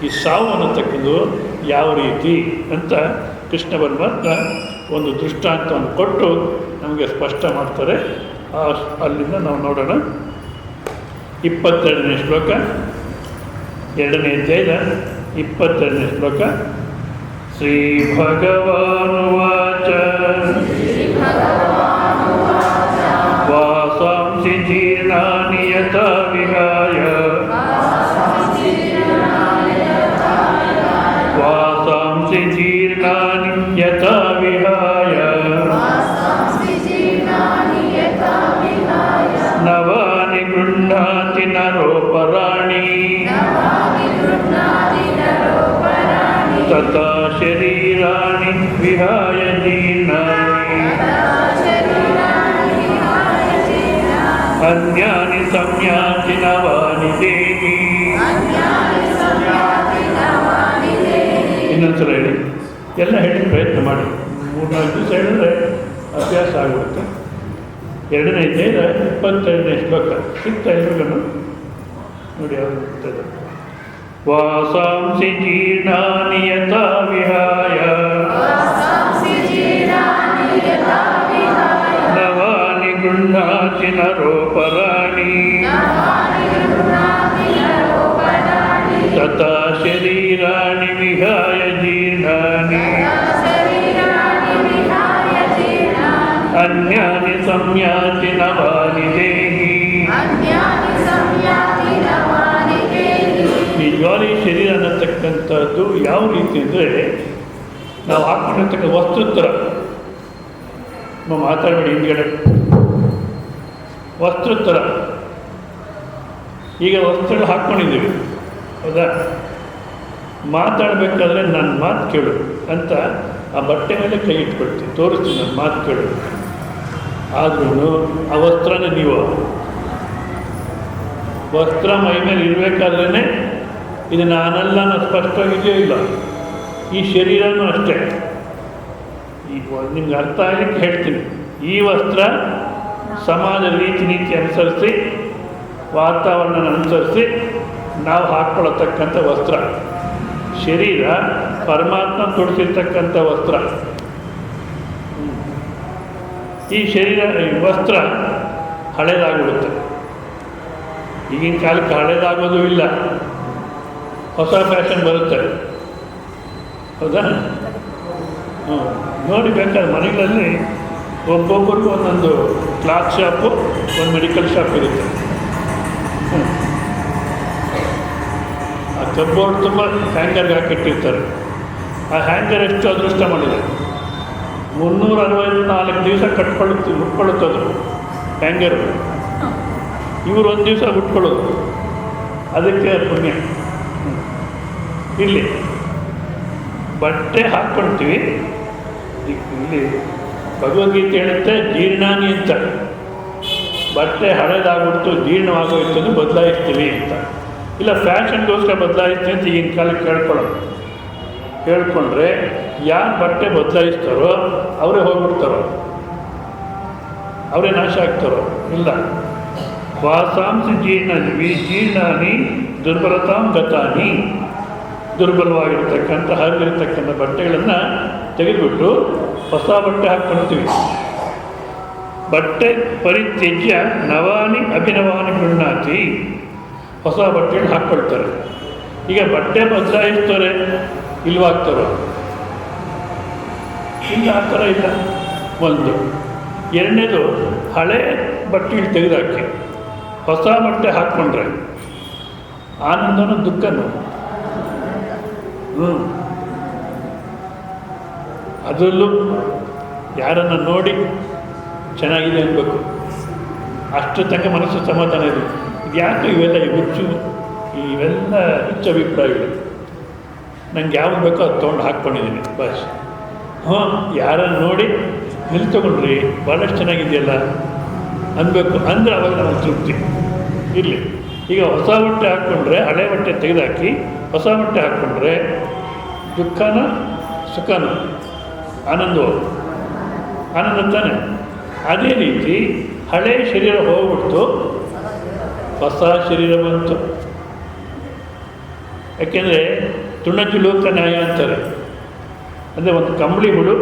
ಈ ಸಾವು ಅನ್ನತಕ್ಕದ್ದು ಯಾವ ರೀತಿ ಅಂತ ಕೃಷ್ಣ ಪರಮಾತ್ಮ ಒಂದು ದೃಷ್ಟಾಂತವನ್ನು ಕೊಟ್ಟು ನಮಗೆ ಸ್ಪಷ್ಟ ಮಾಡ್ತಾರೆ. ಅಲ್ಲಿಂದ ನಾವು ನೋಡೋಣ. 22ನೇ ಶ್ಲೋಕ, 2ನೇ ಅಧ್ಯಾಯದ 22ನೇ ಶ್ಲೋಕ. ಶ್ರೀ ಭಗವಾನುವಾಚ ವಾಸಾಂಸಿ ಜೀರ್ಣಾನಿ ಯಥಾ ವಿಹಾಯ ವಾಸಾಂಸಿ ಜೀರ್ಣಾನಿ ಯಥಾ ವಿಹಾಯ ನವಾನಿ ಗೃಹ್ಣಾತಿ ನರೋಪರಾಣಿ ತಥಾ ಶರೀರಾಣಿ ವಿಹಾಯ ಜೀರ್ಣಾನಿ ಅನ್ಯಾನಿ ಸಂಯಾತಿ ನವಾನಿ ದೇಹಿ. ಇನ್ನೊಂದ್ಸಲ ಹೇಳಿ, ಎಲ್ಲ ಹೇಳಿ ಪ್ರಯತ್ನ ಮಾಡಿ. 3-4 ದಿವಸ ಹೇಳಿದ್ರೆ ಅಭ್ಯಾಸ ಆಗಿಬಿಡುತ್ತೆ. ಎರಡನೇ ಇದ್ದೇ 22ನೇ ಶ್ಲೋಕ ಸಿಗ್ತಾ ಇದ್ರೂ ನೋಡಿ ಯಾವುದು ಇರ್ತದೆ. ವಾಸಾಂಸಿ ಜೀರ್ಣಾನಿ ಯಥಾ ವಿಹಾಯ ನವಾನಿ ಗೃಹ್ಣಾತಿ ನರೋಪರಾಣಿ ತಥಾ ಶರೀರಾಣಿ ವಿಹಾಯ ಜೀರ್ಣಾನಿ ಅನ್ಯಾನಿ ಸಂಯಾತಿ ನವಾನಿ ದೇಹಿ. ನಿಜವಾದ ಈ ಶರೀರ ಅನ್ನತಕ್ಕಂಥದ್ದು ಯಾವ ರೀತಿ ಅಂದರೆ ನಾವು ಹಾಕ್ಕೊಂಡಿರ್ತಕ್ಕ ವಸ್ತು ಥರ. ಮಾತಾಡಬೇಡಿ ಹಿಂದ್ಗಡೆ. ವಸ್ತು ಥರ. ಈಗ ವಸ್ತ್ರಗಳು ಹಾಕ್ಕೊಂಡಿದ್ದೀವಿ, ಹೌದಾ? ಮಾತಾಡಬೇಕಾದ್ರೆ ನನ್ನ ಮಾತು ಕೇಳು ಅಂತ ಆ ಬಟ್ಟೆ ಮೇಲೆ ಕೈ ಇಟ್ಕೊಳ್ತೀವಿ, ತೋರಿಸ್ತೀನಿ ನನ್ನ ಮಾತು ಕೇಳು. ಆದ್ರೂ ಆ ವಸ್ತ್ರನೇ ನೀವು. ವಸ್ತ್ರ ಮೈ ಮೇಲೆ ಇರಬೇಕಾದ್ರೇ ಇದು ನಾನಲ್ಲ ಅನ್ನೋ ಸ್ಪಷ್ಟವಾಗಿದೆಯೋ ಇಲ್ಲ. ಈ ಶರೀರನೂ ಅಷ್ಟೇ. ಈಗ ನಿಮ್ಗೆ ಅರ್ಥ ಆಗಲಿಕ್ಕೆ ಹೇಳ್ತೀನಿ. ಈ ವಸ್ತ್ರ ಸಮಾಜ ರೀತಿ ನೀತಿ ಅನುಸರಿಸಿ, ವಾತಾವರಣ ಅನುಸರಿಸಿ ನಾವು ಹಾಕ್ಕೊಳ್ಳತಕ್ಕಂಥ ವಸ್ತ್ರ. ಶರೀರ ಪರಮಾತ್ಮ ತೊಡಿಸಿರ್ತಕ್ಕಂಥ ವಸ್ತ್ರ. ಈ ಶರೀರ ವಸ್ತ್ರ ಹಳೇದಾಗ್ಬಿಡುತ್ತೆ. ಈಗಿನ ಕಾಲಕ್ಕೆ ಹಳೇದಾಗೋದು ಇಲ್ಲ, ಹೊಸ ಫ್ಯಾಷನ್ ಬರುತ್ತೆ, ಹೌದಾ? ನೋಡಿ ಬೇಕಾದ್ರೆ ಮನೆಗಳಲ್ಲಿ ಒಬ್ಬೊಬ್ಬರಿಗೂ ಒಂದೊಂದು ಕ್ಲಾತ್ ಶಾಪು, ಒಂದು ಮೆಡಿಕಲ್ ಶಾಪ್ ಇರುತ್ತೆ. ಆ ಕಬೋರ್ಡ್ ತುಂಬ ಹ್ಯಾಂಗರ್ಗೆ ಹಾಕಿಟ್ಟಿರ್ತಾರೆ. ಆ ಹ್ಯಾಂಗರ್ ಎಷ್ಟು ಅದೃಷ್ಟ ಮಾಡಿದೆ. 364 ದಿವಸ ಉಟ್ಕೊಳ್ಳುತ್ತದು ಹ್ಯಾಂಗರು. ಇವರು ಒಂದು ದಿವಸ ಉಟ್ಕೊಳ್ಳೋದು, ಅದಕ್ಕೆ ಪುಣ್ಯ. ಇಲ್ಲಿ ಬಟ್ಟೆ ಹಾಕ್ಕೊಳ್ತೀವಿ. ಇಲ್ಲಿ ಭಗವದ್ಗೀತೆ ಹೇಳುತ್ತೆ ಜೀರ್ಣಾನಿ ಅಂತ. ಬಟ್ಟೆ ಹಳೇದಾಗ್ಬಿಡ್ತು, ಜೀರ್ಣವಾಗೋಯ್ತು, ಬದಲಾಯಿಸ್ತೀವಿ ಅಂತ. ಇಲ್ಲ ಫ್ಯಾಷನ್ಗೋಸ್ಕರ ಬದಲಾಯಿಸ್ತೀವಿ ಅಂತ ಈಗಿನ ಕಾಲಕ್ಕೆ ಕೇಳ್ಕೊಂಡ್ರೆ ಯಾರು ಬಟ್ಟೆ ಬದಲಾಯಿಸ್ತಾರೋ ಅವರೇ ಹೋಗ್ಬಿಡ್ತಾರೋ, ಅವರೇ ನಾಶ ಆಗ್ತಾರೋ. ಇಲ್ಲ, ವಾಸಾಂಸಿ ಜೀರ್ಣಾನಿ ದುರ್ಬಲತಾಂ ಗತಾನಿ. ದುರ್ಬಲವಾಗಿರ್ತಕ್ಕಂಥ ಹರಿದಿರ್ತಕ್ಕಂಥ ಬಟ್ಟೆಗಳನ್ನು ತೆಗೆದುಬಿಟ್ಟು ಹೊಸ ಬಟ್ಟೆ ಹಾಕ್ಕೊಳ್ತೀವಿ. ಬಟ್ಟೆ ಪರಿತ್ಯಜ್ಯ ನವಾನಿ ಅಭಿನವಾನಿ ಗೃಹ್ಣಾತಿ. ಹೊಸ ಬಟ್ಟೆಯನ್ನು ಹಾಕ್ಕೊಳ್ತಾರೆ. ಈಗ ಬಟ್ಟೆ ಬದಲಾಯಿಸ್ತಾರೆ, ಇಲ್ವಾಗ್ತಾರೋ? ಇಲ್ಲ, ಆ ಥರ ಇಲ್ಲ. ಒಂದು. ಎರಡನೇದು, ಹಳೆ ಬಟ್ಟೆಗಳು ತೆಗೆದುಹಾಕಿ ಹೊಸ ಬಟ್ಟೆ ಹಾಕ್ಕೊಂಡ್ರೆ ಆನಂದನೂ ದುಃಖನೂ. ಅದರಲ್ಲೂ ಯಾರನ್ನು ನೋಡಿ ಚೆನ್ನಾಗಿದೆ ಅನ್ಬೇಕು, ಅಷ್ಟು ತನಕ ಮನಸ್ಸು ಸಮಾಧಾನ ಇದೆ. ಇದು ಯಾಕೆ ಇವೆಲ್ಲ ಇವೆಲ್ಲ ಹುಚ್ಚ ಅಭಿಪ್ರಾಯಗಳು. ನಂಗೆ ಯಾವ್ದು ಬೇಕೋ ಅದು ತೊಗೊಂಡು ಹಾಕ್ಕೊಂಡಿದ್ದೀನಿ ಬಸ್. ಯಾರನ್ನು ನೋಡಿ ಎಲ್ಲಿ ತೊಗೊಂಡ್ರಿ, ಭಾಳಷ್ಟು ಚೆನ್ನಾಗಿದೆಯಲ್ಲ ಅನ್ಬೇಕು. ಅಂದರೆ ಅವಾಗ ನಮಗೆ ತೃಪ್ತಿ ಇರಲಿ. ಈಗ ಹೊಸ ಬಟ್ಟೆ ಹಾಕ್ಕೊಂಡ್ರೆ, ಹಳೆ ಬಟ್ಟೆ ತೆಗೆದುಹಾಕಿ ಹೊಸ ಬಟ್ಟೆ ಹಾಕ್ಕೊಂಡ್ರೆ ದುಃಖನ ಸುಖನ ಆನಂದ ತಾನೆ. ಅದೇ ರೀತಿ ಹಳೆ ಶರೀರ ಹೋಗ್ಬಿಟ್ಟು ಹೊಸ ಶರೀರ ಬಂತು. ಯಾಕೆಂದರೆ ತುಣಜು ಲೋಕ ನ್ಯಾಯ ಅಂತಾರೆ. ಅಂದರೆ ಒಂದು ಕಂಬಳಿ ಹುಳು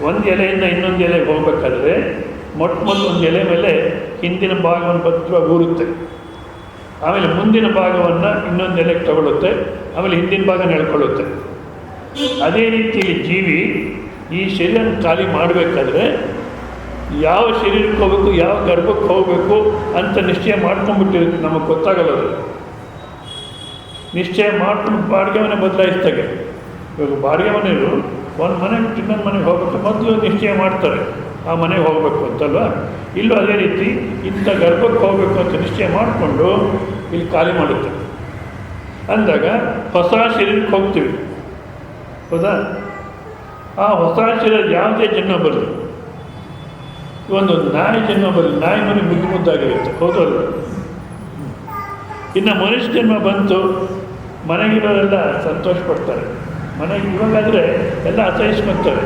ಒಂದು ಎಲೆಯಿಂದ ಇನ್ನೊಂದು ಎಲೆಗೆ ಹೋಗ್ಬೇಕಾದ್ರೆ ಮೊದಲು ಒಂದು ಎಲೆ ಮೇಲೆ ಹಿಂದಿನ ಭಾಗವನ್ನು ಭದ್ರವಾಗಿ ಊರುತ್ತೆ, ಆಮೇಲೆ ಮುಂದಿನ ಭಾಗವನ್ನು ಇನ್ನೊಂದು ಎಲೆಗೆ ತಗೊಳ್ಳುತ್ತೆ, ಆಮೇಲೆ ಹಿಂದಿನ ಭಾಗ ನೆಳ್ಕೊಳ್ಳುತ್ತೆ. ಅದೇ ರೀತಿಯಲ್ಲಿ ಜೀವಿ ಈ ಶರೀರ ಖಾಲಿ ಮಾಡಬೇಕಾದ್ರೆ ಯಾವ ಶರೀರಕ್ಕೆ ಹೋಗಬೇಕು, ಯಾವ ಗರ್ಭಕ್ಕೆ ಹೋಗಬೇಕು ಅಂತ ನಿಶ್ಚಯ ಮಾಡ್ಕೊಂಡ್ಬಿಟ್ಟಿರುತ್ತೆ. ನಮಗೆ ಗೊತ್ತಾಗಲ್ಲ. ಅದು ನಿಶ್ಚಯ ಮಾಡ್ಕೊಂಡು ಬಾಡಿಗೆವನ್ನ ಬದಲಾಯಿಸ್ತಾಗೆ ಇವಾಗ ಬಾಡಿಗೆ ಮನೆಯವರು ಒಂದು ಮನೆ ಬಿಟ್ಟು ಇನ್ನೊಂದು ಮನೆಗೆ ಹೋಗ್ಬೇಕು ಮೊದಲು ನಿಶ್ಚಯ ಮಾಡ್ತಾರೆ ಆ ಮನೆಗೆ ಹೋಗಬೇಕು ಅಂತಲ್ವ. ಇಲ್ಲೂ ಅದೇ ರೀತಿ ಇಂಥ ಗರ್ಭಕ್ಕೆ ಹೋಗಬೇಕು ಅಂತ ನಿಶ್ಚಯ ಮಾಡಿಕೊಂಡು ಇಲ್ಲಿ ಖಾಲಿ ಮಾಡುತ್ತೆ. ಅಂದಾಗ ಹೊಸ ಶರೀರಕ್ಕೆ ಹೋಗ್ತೀವಿ, ಹೌದಾ? ಆ ಹೊಸ ಶರೀರ ಯಾವುದೇ ಜನ್ಮ ಬರಲಿ, ಒಂದು ನಾಯಿ ಜನ್ಮ ಬರಲಿ, ನಾಯಿ ಮನೆ ಮುದ್ದು ಮುದ್ದಾಗಿರುತ್ತೆ, ಹೌದಲ್ಲ? ಇನ್ನು ಮನುಷ್ಯ ಜನ್ಮ ಬಂತು, ಮನೆಗಿರೋರೆಲ್ಲ ಸಂತೋಷ ಪಡ್ತಾರೆ. ಮನೆಗೆ ಇವಾಗಾದರೆ ಎಲ್ಲ ಅಸಹಿಸ್ಕೊಂತಾರೆ.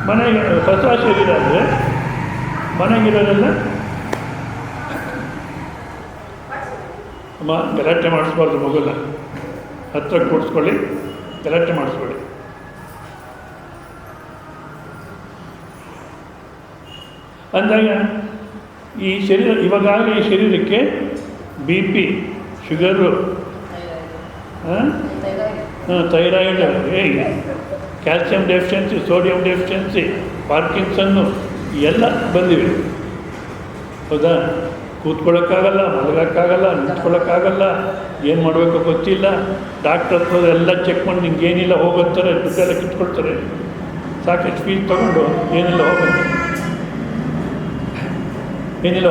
ಮನೆಗೆ ಹೊಸ ಶರೀರ ಅಂದರೆ ಮನೆಗಿರೋರೆಲ್ಲ ಅಮ್ಮ ಗಲಾಟೆ ಮಾಡಿಸ್ಬಾರ್ದು, ಮಗುನ ಹತ್ರ ಕೂಡಿಸ್ಕೊಳ್ಳಿ, ಗಲಾಟೆ ಮಾಡಿಸ್ಕೊಳ್ಳಿ. ಅಂದಾಗ ಈ ಶರೀರ ಇವಾಗಲೇ ಈ ಶರೀರಕ್ಕೆ B P, sugar, thyroid, calcium deficiency, sodium deficiency, ಪಾರ್ಕಿನ್ಸನ್ನು ಎಲ್ಲ ಬಂದಿವೆ, ಹೌದಾ? ಕೂತ್ಕೊಳ್ಳೋಕ್ಕಾಗಲ್ಲ, ಮಲಗೋಕ್ಕಾಗಲ್ಲ, ನಿಂತ್ಕೊಳ್ಳೋಕ್ಕಾಗಲ್ಲ, ಏನು ಮಾಡಬೇಕು ಗೊತ್ತಿಲ್ಲ. ಡಾಕ್ಟರ್ ಹತ್ರ ಎಲ್ಲ ಚೆಕ್ ಮಾಡಿ ನಿಮ್ಗೆ ಏನಿಲ್ಲ ಹೋಗುತ್ತಾರೆ, ದುಡ್ಡೆಲ್ಲ ಕಿತ್ಕೊಳ್ತಾರೆ, ಸಾಕಷ್ಟು ಫೀಸ್ ತೊಗೊಂಡು ಏನಿಲ್ಲ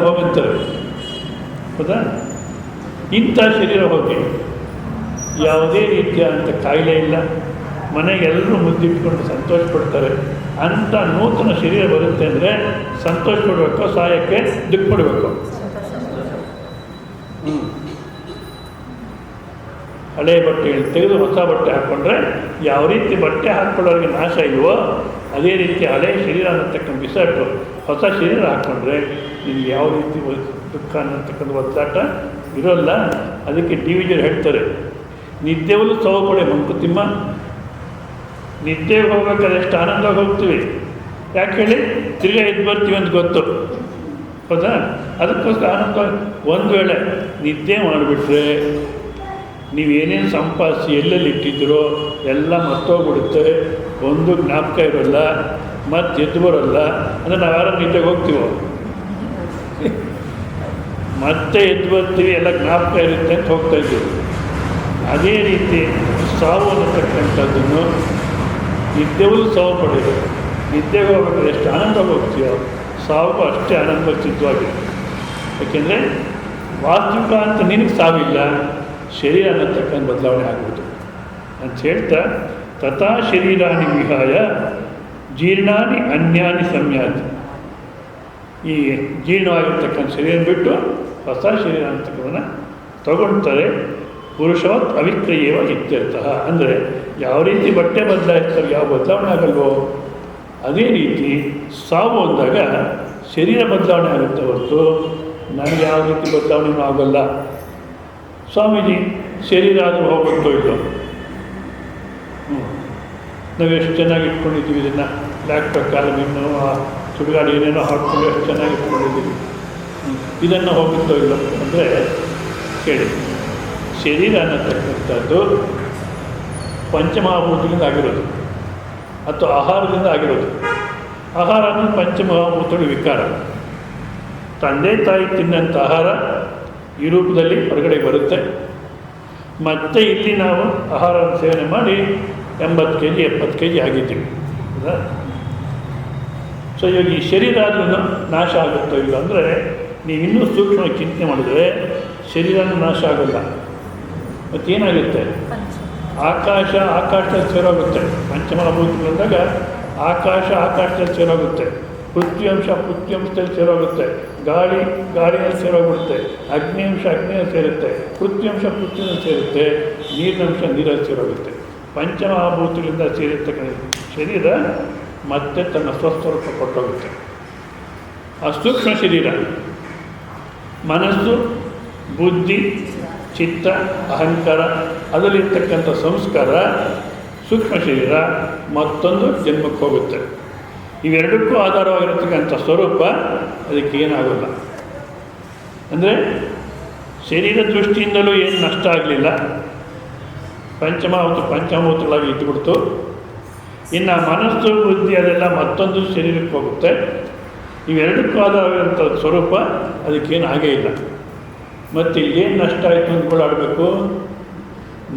ಹೋಗಂತಾರೆ, ಹೌದಾ? ಇಂಥ ಶರೀರ ಹೋಗಿ ಯಾವುದೇ ರೀತಿಯಾದಂಥ ಕಾಯಿಲೆ ಇಲ್ಲ, ಮನೆಗೆ ಎಲ್ಲರೂ ಮುದ್ದಿಟ್ಕೊಂಡು ಸಂತೋಷ ಪಡ್ತಾರೆ. ಅಂಥ ನೂತನ ಶರೀರ ಬರುತ್ತೆ ಅಂದರೆ ಸಂತೋಷ ಪಡಬೇಕು, ಸಹಾಯಕ್ಕೆ ದುಃಖ ಪಡಬೇಕು. ಹಳೆಯ ಬಟ್ಟೆಗಳು ತೆಗೆದು ಹೊಸ ಬಟ್ಟೆ ಹಾಕ್ಕೊಂಡ್ರೆ ಯಾವ ರೀತಿ ಬಟ್ಟೆ ಹಾಕ್ಕೊಳ್ಳೋರಿಗೆ ನಾಶ ಇಲ್ವೋ ಅದೇ ರೀತಿ ಹಳೆಯ ಶರೀರ ಅನ್ನತಕ್ಕಂಥ ಬಿಸಾಟು ಹೊಸ ಶರೀರ ಹಾಕ್ಕೊಂಡ್ರೆ ನಿಮ್ಗೆ ಯಾವ ರೀತಿ ದುಃಖ ಅನ್ನತಕ್ಕಂಥ ಒದ್ದಾಟ ಇರೋಲ್ಲ. ಅದಕ್ಕೆ ಡಿವಿಜರ್ ಹೇಳ್ತಾರೆ, ನಿದ್ದೆವಲ್ಲೂ ಸವ ಪಡೆ ಮಂಕುತಿಮ್ಮ. ನಿದ್ದೆಗೆ ಹೋಗ್ಬೇಕಾದ್ರೆ ಎಷ್ಟು ಆನಂದವಾಗಿ ಹೋಗ್ತೀವಿ, ಯಾಕೆ ಹೇಳಿ? ತಿರ್ಗಾ ಎದ್ದು ಬರ್ತೀವಿ ಅಂತ ಗೊತ್ತು, ಹೌದಾ? ಅದಕ್ಕೋಸ್ಕರ ಆನಂದ. ಒಂದು ವೇಳೆ ನಿದ್ದೆ ಮಾಡಿಬಿಟ್ರೆ ನೀವೇನೇನು ಸಂಪಾದಿಸಿ ಎಲ್ಲೆಲ್ಲಿ ಇಟ್ಟಿದ್ರೋ ಎಲ್ಲ ಮರ್ತೋಗ್ಬಿಡುತ್ತೆ, ಒಂದು ಜ್ಞಾಪಕ ಇರೋಲ್ಲ, ಮತ್ತೆ ಎದ್ದು ಬರೋಲ್ಲ. ಅಂದರೆ ನಾವು ಯಾರು ನಿದ್ದೆಗೆ ಹೋಗ್ತೀವೋ ಮತ್ತೆ ಎದ್ದು ಬರ್ತೀವಿ, ಎಲ್ಲ ಜ್ಞಾಪಕ ಇರುತ್ತೆ ಅಂತ ಹೋಗ್ತಾ ಇದ್ದೀವಿ. ಅದೇ ರೀತಿ ಸಾವು ಅನ್ನತಕ್ಕಂಥದ್ದನ್ನು ನಿದ್ದೆವೂ ಸಾವು ಪಡೆಯೋದು. ನಿದ್ದೆಗೆ ಹೋಗ್ಬೇಕಾದ್ರೆ ಎಷ್ಟು ಆನಂದ ಹೋಗ್ತೀವೋ ಸಾವುಗೂ ಅಷ್ಟೇ ಆನಂದ ಸಿದ್ಧವಾಗಿದೆ. ಯಾಕೆಂದರೆ ವಾಸ್ತವಿಕ ಅಂತ ನಿನಗೆ ಸಾವಿಲ್ಲ, ಶರೀರ ಅನ್ನತಕ್ಕಂಥ ಬದಲಾವಣೆ ಆಗ್ಬೋದು ಅಂತ ಹೇಳ್ತಾ, ತಥಾ ಶರೀರಾನಿ ವಿಹಾಯ ಜೀರ್ಣಾನಿ ಅನ್ಯಾನಿ ಸಂಯಾತಿ. ಈ ಜೀರ್ಣವಾಗಿರ್ತಕ್ಕಂಥ ಶರೀರ ಬಿಟ್ಟು ಹೊಸ ಶರೀರ ಅಂತಕ್ಕಂಥನ್ನು ತಗೊಳ್ತಾರೆ. ಪುರುಷವತ್ ಅವಿಕ್ರಯೇವ ಇತ್ಯರ್ಥಃ. ಅಂದರೆ ಯಾವ ರೀತಿ ಬಟ್ಟೆ ಬದಲಾಯಿಸ್ತಾರೆ, ಯಾವ ಬದಲಾವಣೆ ಆಗಲ್ವೋ ಅದೇ ರೀತಿ ಸಾವು ಅಂದಾಗ ಶರೀರ ಬದಲಾವಣೆ ಆಗುತ್ತೆ ಹೊರತು ನನಗೆ ಯಾವ ರೀತಿ ಬದಲಾವಣೆಯೂ ಆಗೋಲ್ಲ. ಸ್ವಾಮೀಜಿ ಶರೀರ ಆದರೂ ಹೋಗುತ್ತೋ ಇಲ್ಲೋ? ನಾವು ಎಷ್ಟು ಚೆನ್ನಾಗಿ ಇಟ್ಕೊಂಡಿದ್ದೀವಿ ಇದನ್ನು, ಲ್ಯಾಪ್ಟಾಪ್ ಕಾಲಮಿನ್ನು ಸುಡುಗಾಡು ಏನೇನೋ ಹಾಕ್ಕೊಂಡು ಎಷ್ಟು ಚೆನ್ನಾಗಿ ಇಟ್ಕೊಂಡಿದ್ದೀವಿ, ಇದನ್ನು ಹೋಗುತ್ತೋ ಇಲ್ಲೋ ಅಂದರೆ ಕೇಳಿ. ಶರೀರ ಅನ್ನತಕ್ಕಂಥದ್ದು ಪಂಚಮಹಾಭೂತಗಳಿಂದ ಆಗಿರೋದು ಅಥವಾ ಆಹಾರದಿಂದ ಆಗಿರೋದು. ಆಹಾರ ಅನ್ನೋದು ಪಂಚಮಹಾಭೂತಗಳ ವಿಕಾರ. ತಂದೆ ತಾಯಿ ತಿನ್ನಂಥ ಆಹಾರ ಈ ರೂಪದಲ್ಲಿ ಹೊರಗಡೆ ಬರುತ್ತೆ. ಮತ್ತು ಇಲ್ಲಿ ನಾವು ಆಹಾರವನ್ನು ಸೇವನೆ ಮಾಡಿ 80 kg 70 kg ಆಗಿದ್ದೀವಿ, ಹೌದಾ? ಸೊ ಇವಾಗ ಈ ಶರೀರ ಆದ್ರೂ ನಾಶ ಆಗುತ್ತೋ ಇಲ್ಲ ಅಂದರೆ ನೀವು ಇನ್ನೂ ಸೂಕ್ಷ್ಮವಾಗಿ ಚಿಂತನೆ ಮಾಡಿದ್ರೆ ಶರೀರನೂ ನಾಶ ಆಗೋಲ್ಲ. ಮತ್ತೇನಾಗುತ್ತೆ? ಆಕಾಶದಲ್ಲಿ ಸೇರೋಗುತ್ತೆ. ಪಂಚಮಹಾಭೂತಗಳಂದಾಗ ಆಕಾಶದಲ್ಲಿ ಸೇರೋಗುತ್ತೆ, ಪೃಥ್ವಿಯಂಶದಲ್ಲಿ ಸೇರೋಗುತ್ತೆ, ಗಾಳಿಯಲ್ಲಿ ಸೇರೋಗುತ್ತೆ, ಅಗ್ನಿಯಲ್ಲಿ ಸೇರುತ್ತೆ, ಪೃಥ್ವಿಯಲ್ಲಿ ಸೇರುತ್ತೆ, ನೀರಲ್ಲಿ ಸೇರೋಗುತ್ತೆ. ಪಂಚಮಹಾಭೂತಗಳಿಂದ ಸೇರಿರ್ತಕ್ಕಂಥ ಶರೀರ ಮತ್ತೆ ತನ್ನ ಸ್ವಸ್ವರೂಪ ಕೊಟ್ಟೋಗುತ್ತೆ. ಆ ಸೂಕ್ಷ್ಮ ಶರೀರ ಮನಸ್ಸು, ಬುದ್ಧಿ, ಚಿತ್ತ, ಅಹಂಕಾರ ಅದರಲ್ಲಿರ್ತಕ್ಕಂಥ ಸಂಸ್ಕಾರ, ಸೂಕ್ಷ್ಮ ಶರೀರ ಮತ್ತೊಂದು ಜನ್ಮಕ್ಕೆ ಹೋಗುತ್ತೆ. ಇವೆರಡಕ್ಕೂ ಆಧಾರವಾಗಿರತಕ್ಕಂಥ ಸ್ವರೂಪ ಅದಕ್ಕೇನಾಗಲ್ಲ. ಅಂದರೆ ಶರೀರ ದೃಷ್ಟಿಯಿಂದಲೂ ಏನು ನಷ್ಟ ಆಗಲಿಲ್ಲ, ಪಂಚಮಭೂತಗಳಾಗಿ ಇಟ್ಟುಬಿಡ್ತು. ಇನ್ನು ಮನಸ್ಸು, ಬುದ್ಧಿ ಅದೆಲ್ಲ ಮತ್ತೊಂದು ಶರೀರಕ್ಕೆ ಹೋಗುತ್ತೆ. ಇವೆರಡಕ್ಕೂ ಆಧಾರವಾಗಿರೋಂಥ ಸ್ವರೂಪ ಅದಕ್ಕೇನು ಆಗೇ ಇಲ್ಲ. ಮತ್ತು ಏನು ನಷ್ಟ ಆಯಿತು ಅಂದ್ಕೊಳ್ಳಾಡಬೇಕು?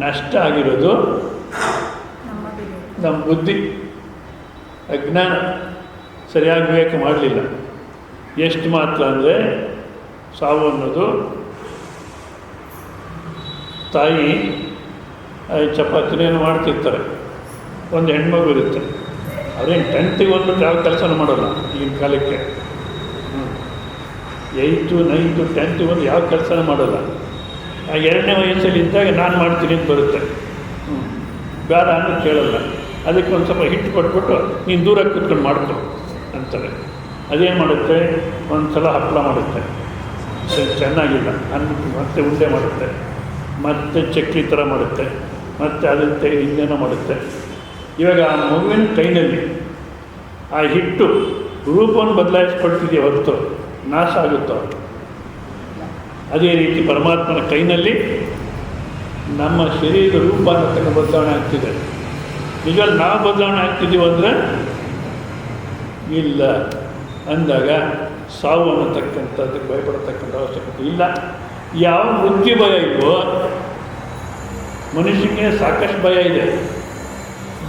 ನಷ್ಟ ಆಗಿರೋದು ನಮ್ಮ ಬುದ್ಧಿ, ಅಜ್ಞಾನ, ಸರಿಯಾಗಿ ವಿವೇಕ ಮಾಡಲಿಲ್ಲ. ಎಷ್ಟು ಮಾತ್ರ ಅಂದರೆ ಸಾವು ಅನ್ನೋದು ತಾಯಿ ಚಪಾತಿನೇನು ಮಾಡ್ತಿರ್ತಾರೆ, ಒಂದು ಹೆಣ್ಮಗು ಇರುತ್ತೆ, ಅದೇನು 10th ಬಂದ್ಬಿಟ್ಟು ಯಾವ ಕೆಲಸನೂ ಮಾಡೋಲ್ಲ ಈಗಿನ ಕಾಲಕ್ಕೆ. 8th 9th 10th ಬಂದು ಯಾವ ಕೆಲಸನೂ ಮಾಡೋಲ್ಲ. ಆ 2ನೇ ವಯಸ್ಸಲ್ಲಿ ಇದ್ದಾಗ ನಾನು ಮಾಡ್ತೀನಿ ಅಂತ ಬರುತ್ತೆ. ಬೇಡ ಅಂದರೆ ಕೇಳಲ್ಲ. ಅದಕ್ಕೆ ಒಂದು ಸ್ವಲ್ಪ ಹಿಟ್ಟು ಕೊಟ್ಬಿಟ್ಟು ನೀನು ದೂರ ಕೂತ್ಕೊಂಡು ಮಾಡ್ಕೊ ಅಂತಾರೆ. ಅದೇನು ಮಾಡುತ್ತೆ, ಒಂದು ಸಲ ಹಪ್ಪಳ ಮಾಡುತ್ತೆ, ಚೆನ್ನಾಗಿಲ್ಲ ಅಂದ್ಬಿಟ್ಟು ಮತ್ತೆ ಉಂಡೆ ಮಾಡುತ್ತೆ, ಮತ್ತೆ ಚಕ್ಲಿ ಥರ ಮಾಡುತ್ತೆ, ಮತ್ತು ಅದಕ್ಕೆ ಇನ್ನೇನೋ ಮಾಡುತ್ತೆ. ಇವಾಗ ಆ ಮಗುವಿನ ಕೈನಲ್ಲಿ ಆ ಹಿಟ್ಟು ರೂಪವನ್ನು ಬದಲಾಯಿಸ್ಕೊಳ್ತಿದೆಯೇ ಹೊರತು ನಾಶ ಆಗುತ್ತೋ. ಅದೇ ರೀತಿ ಪರಮಾತ್ಮನ ಕೈನಲ್ಲಿ ನಮ್ಮ ಶರೀರ ರೂಪ ಅನ್ನತಕ್ಕ ಬದಲಾವಣೆ ಆಗ್ತಿದೆ. ನಿಜವಾಗಿ ನಾವು ಬದಲಾವಣೆ ಆಗ್ತಿದ್ದೀವಿ ಅಂದರೆ ಇಲ್ಲ ಅಂದಾಗ ಸಾವು ಅನ್ನತಕ್ಕಂಥದ್ದಕ್ಕೆ ಭಯಪಡತಕ್ಕಂಥ ಅವಶ್ಯಕತೆ ಇಲ್ಲ. ಯಾವ ಮೃತ್ಯು ಭಯ ಇಲ್ವೋ ಮನುಷ್ಯನಿಗೆ ಸಾಕಷ್ಟು ಭಯ ಇದೆ.